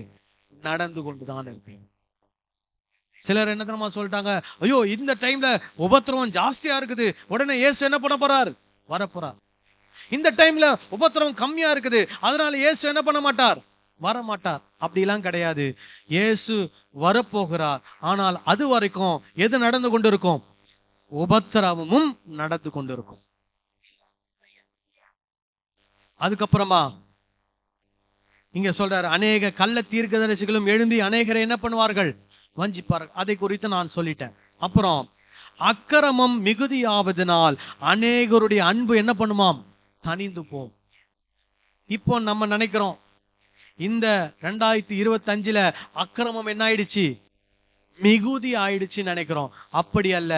நடந்து கொண்டுதான் இருக்கு. சிலர் என்ன தெரியுமா சொல்லிட்டாங்க? ஐயோ, இந்த டைம்ல உபத்திரவம் ஜாஸ்தியா இருக்குது, உடனே இயேசு என்ன பண்ண போறார்? வரப்போறார். இந்த டைம்ல உபத்திரவம் கம்மியா இருக்குது, அதனால இயேசு என்ன பண்ண மாட்டார்? வரமாட்டார். அப்படிலாம் கிடையாது. இயேசு வரப்போகிறார். ஆனால் அது வரைக்கும் எது நடந்து கொண்டிருக்கும்? உபத்திரவமும் நடந்து கொண்டிருக்கும். அதுக்கப்புறமா இங்க சொல்றாரு, அநேக கள்ள தீர்க்கதரிசிகளும் எழும்பி அநேகரை என்ன பண்ணுவார்கள்? வஞ்சிப்பார்கள். அதை குறித்து நான் சொல்லிட்டேன். அப்புறம் அக்கிரமம் மிகுதியாவதனால் அநேகருடைய அன்பு என்ன பண்ணுமாம்? தனிந்து போம். இப்போ நம்ம நினைக்கிறோம் இந்த 2025 அக்கிரமம் என்ன ஆயிடுச்சு? மிகுதி ஆயிடுச்சு நினைக்கிறோம். அப்படி அல்ல.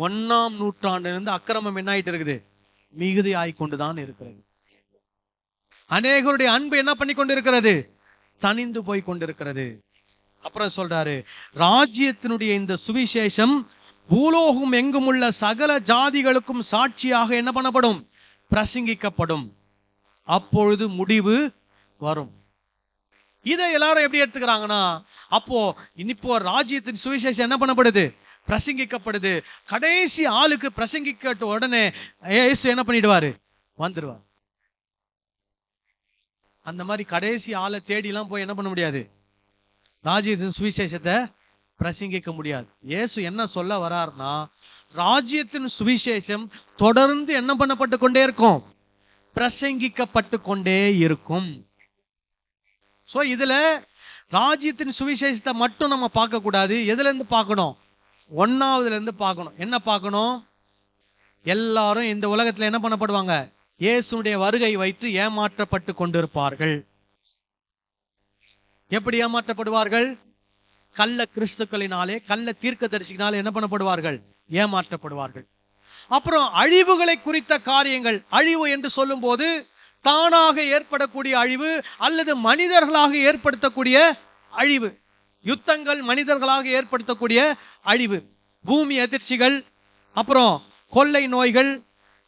1ஆம் நூற்றாண்டிலிருந்து அக்கிரமம் என்ன ஆயிட்டு இருக்குது? மிகுதி ஆயிக்கொண்டுதான் இருக்கிறது. அநேகருடைய அன்பு என்ன பண்ணி கொண்டிருக்கிறது? தனிந்து போய் கொண்டிருக்கிறது. அப்புறம் சொல்றாரு, ராஜ்யத்தினுடைய இந்த சுவிசேஷம் பூலோகம் எங்கும் உள்ள சகல ஜாதிகளுக்கும் சாட்சியாக என்ன பண்ணப்படும்? பிரசங்கிக்கப்படும். அப்பொழுது முடிவு வரும். இதை எல்லாரும் எப்படி எடுத்துக்கிறாங்கன்னா, அப்போ இப்போ ராஜ்யத்தின் சுவிசேஷம் என்ன பண்ணப்படுது? பிரசங்கிக்கப்படுது. கடைசி ஆளுக்கு பிரசங்கிக்க உடனே இயேசு என்ன பண்ணிடுவாரு? வந்துடுவார். அந்த மாதிரி கடைசி ஆளை தேடி எல்லாம் போய் என்ன பண்ண முடியாது? ராஜ்யத்தின் சுவிசேஷத்தை பிரசங்கிக்க முடியாது. இயேசு என்ன சொல்ல வரார்னா, ராஜ்யத்தின் சுவிசேஷம் தொடர்ந்து என்ன பண்ணப்பட்டு கொண்டே இருக்கும்? பிரசங்கிக்கப்பட்டு கொண்டே இருக்கும். சோ இதுல ராஜ்யத்தின் சுவிசேஷத்தை மட்டும் நம்ம பார்க்க கூடாது. எதுல இருந்து பார்க்கணும்? 1ஆவதுல இருந்து பார்க்கணும். என்ன பார்க்கணும்? எல்லாரும் இந்த உலகத்துல என்ன பண்ணப்படுவாங்க? இயேசுடைய வருகை வைத்து ஏமாற்றப்பட்டு கொண்டிருப்பார்கள். எப்படி ஏமாற்றப்படுவார்கள்? கள்ள கிறிஸ்துக்களினாலே, கள்ள தீர்க்கதரிசினாலே என்ன பண்ணப்படுவார்கள்? ஏமாற்றப்படுவார்கள். அப்புறம் அழிவுகளை குறித்த காரியங்கள். அழிவு என்று சொல்லும் போது தானாக ஏற்படக்கூடிய அழிவு அல்லது மனிதர்களாக ஏற்படுத்தக்கூடிய அழிவு. யுத்தங்கள் மனிதர்களாக ஏற்படுத்தக்கூடிய அழிவு, பூமி அதிர்ச்சிகள், அப்புறம் கொள்ளை நோய்கள்,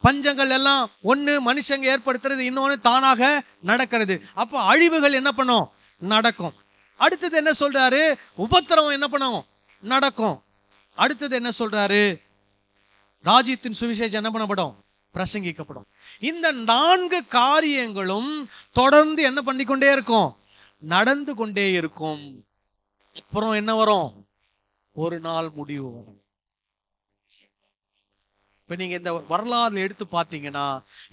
பஞ்சங்கள் எல்லாம் ஒண்ணு மனுஷங்க ஏற்படுத்துறது, இன்னொன்னு தானாக நடக்கிறது. அப்ப அழிவுகள் என்ன பண்ணும்? நடக்கும். அடுத்தது என்ன சொல்றாரு? உபத்திரவம் என்ன பண்ணும்? நடக்கும். அடுத்தது என்ன சொல்றாரு? ராஜ்யத்தின் சுவிசேஷம் என்ன பண்ணப்படும்? பிரசங்கிக்கப்படும். இந்த 4 காரியங்களும் தொடர்ந்து என்ன பண்ணிக்கொண்டே இருக்கும்? நடந்து கொண்டே இருக்கும். அப்புறம் என்ன வரும்? ஒரு நாள் முடிவு வரும். இப்ப நீங்க இந்த வரலாறு எடுத்து பார்த்தீங்கன்னா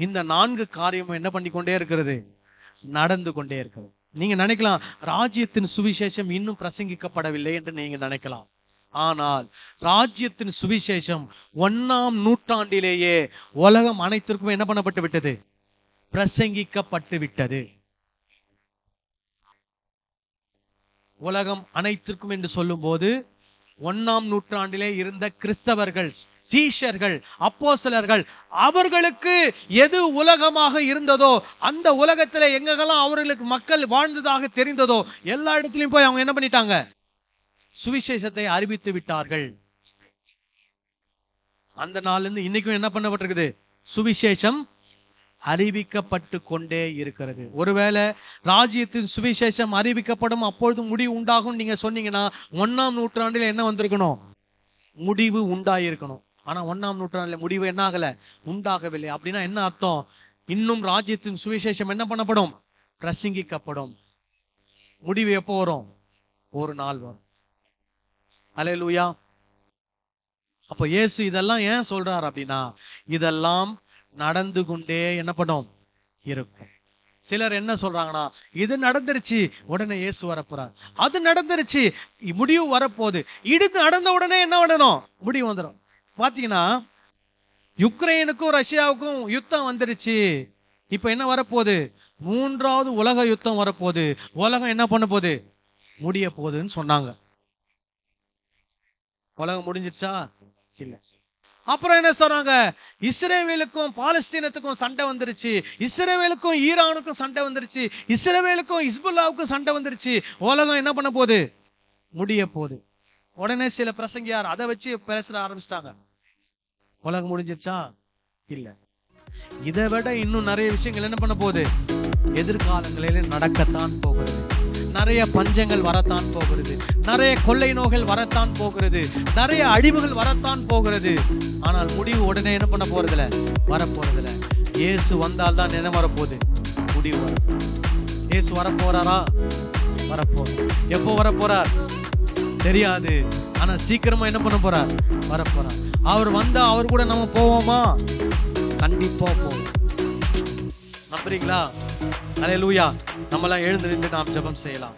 இந்த 4 காரியமும் என்ன பண்ணிக்கொண்டே இருக்கிறது? நடந்து கொண்டே இருக்கிறது. நீங்க நினைக்கலாம் ராஜ்யத்தின் சுவிசேஷம் இன்னும் பிரசங்கிக்கப்படவில்லை என்று நீங்க நினைக்கலாம். ஆனால் ராஜ்யத்தின் சுவிசேஷம் 1ஆம் நூற்றாண்டிலேயே உலகம் அனைத்திற்கும் என்ன பண்ணப்பட்டு விட்டது? பிரசங்கிக்கப்பட்டு விட்டது. உலகம் அனைத்திற்கும் என்று சொல்லும் போது 1ஆம் நூற்றாண்டிலே இருந்த கிறிஸ்தவர்கள், சீஷர்கள், அப்போஸ்தலர்கள், அவர்களுக்கு எது உலகமாக இருந்ததோ அந்த உலகத்திலே எங்கெல்லாம் அவர்களுக்கு மக்கள் வாழ்ந்ததாக தெரிந்ததோ எல்லா இடத்திலையும் போய் அவங்க என்ன பண்ணிட்டாங்க? சுவிசேஷத்தை அறிவித்து விட்டார்கள். அந்த நாள்ல இருந்து இன்னைக்கும் என்ன பண்ணப்பட்டிருக்குது? சுவிசேஷம் அறிவிக்கப்பட்டு கொண்டே இருக்கிறது. ஒருவேளை ராஜ்யத்தின் சுவிசேஷம் அறிவிக்கப்படும் அப்பொழுது முடிவு உண்டாகும் நீங்க சொன்னீங்கன்னா 1ஆம் நூற்றாண்டில் என்ன வந்திருக்கணும்? முடிவு உண்டாயிருக்கணும். ஆனா 1ஆம் நூற்றாண்டுல முடிவு என்ன ஆகல? உண்டாகவில்லை. அப்படின்னா என்ன அர்த்தம்? இன்னும் ராஜ்யத்தின் சுவிசேஷம் என்ன பண்ணப்படும்? பிரசங்கிக்கப்படும். முடிவு எப்போ வரும்? ஒரு நாள் வரும். அல்லேலூயா. அப்ப இயேசு இதெல்லாம் ஏன் சொல்றார் அப்படின்னா, இதெல்லாம் நடந்து கொண்டே என்ன பண்ணும்? இருக்கும். சிலர் என்ன சொல்றாங்கன்னா, இது நடந்துருச்சு உடனே இயேசு வரப்போறார், அது நடந்துருச்சு முடிவு வரப்போகுது, இது நடந்த உடனே என்ன பண்ணணும்? முடிவு வந்துடும். பாத்தீங்கன்னா யுக்ரைனுக்கும் ரஷ்யாவுக்கும் யுத்தம் வந்துருச்சு. இப்ப என்ன வரப்போகுது? 3வது உலக யுத்தம் வரப்போகுது. உலகம் என்ன பண்ண போகுது? முடிய போகுதுன்னு சொன்னாங்க. உலகம் முடிஞ்சிருச்சா? இல்ல. அப்புறம் என்ன சொல்றாங்க? இஸ்ரேலுக்கும் பாலஸ்தீனத்துக்கும் சண்டை வந்துருச்சு, இஸ்ரேலுக்கும் ஈரானுக்கும் சண்டை வந்துருச்சு, இஸ்ரேலுக்கும் ஹிஸ்புல்லாவுக்கும் சண்டை வந்துருச்சு, உலகம் என்ன பண்ண போகுது? முடிய போகுது. உடனே சில பிரசங்கியார் அதை வச்சு பேச ஆரம்பிச்சிட்டாங்க. உலகம் முடிஞ்சிருச்சா? இல்ல. இதை விட இன்னும் நிறைய விஷயங்கள் என்ன பண்ண போகுது? எதிர்காலங்களில நடக்கத்தான் போகிறது. நிறைய பஞ்சங்கள் வரத்தான் போகிறது, நிறைய கொள்ளை நோய்கள் வரத்தான் போகிறது, நிறைய அழிவுகள் வரத்தான் போகிறது. ஆனால் முடிவு உடனே என்ன பண்ண போறதில்ல? வரப்போறதில்ல. இயேசு வந்தால் தான் என்ன வரப்போகுது? முடிவு வரும். இயேசு வரப்போறாரா? வரப்போறார். எப்போ வரப்போறார் தெரியாது. ஆனா சீக்கிரமா என்ன பண்ண போறார்? வரப்போறார். அவர் வந்தா அவர் கூட நம்ம போவோமா? கண்டிப்பா போவோம். நம்புறீங்களா? அல்லேலூயா. நம்மளாம் எழுந்து நின்று நாம் ஜெபம் செய்யலாம்.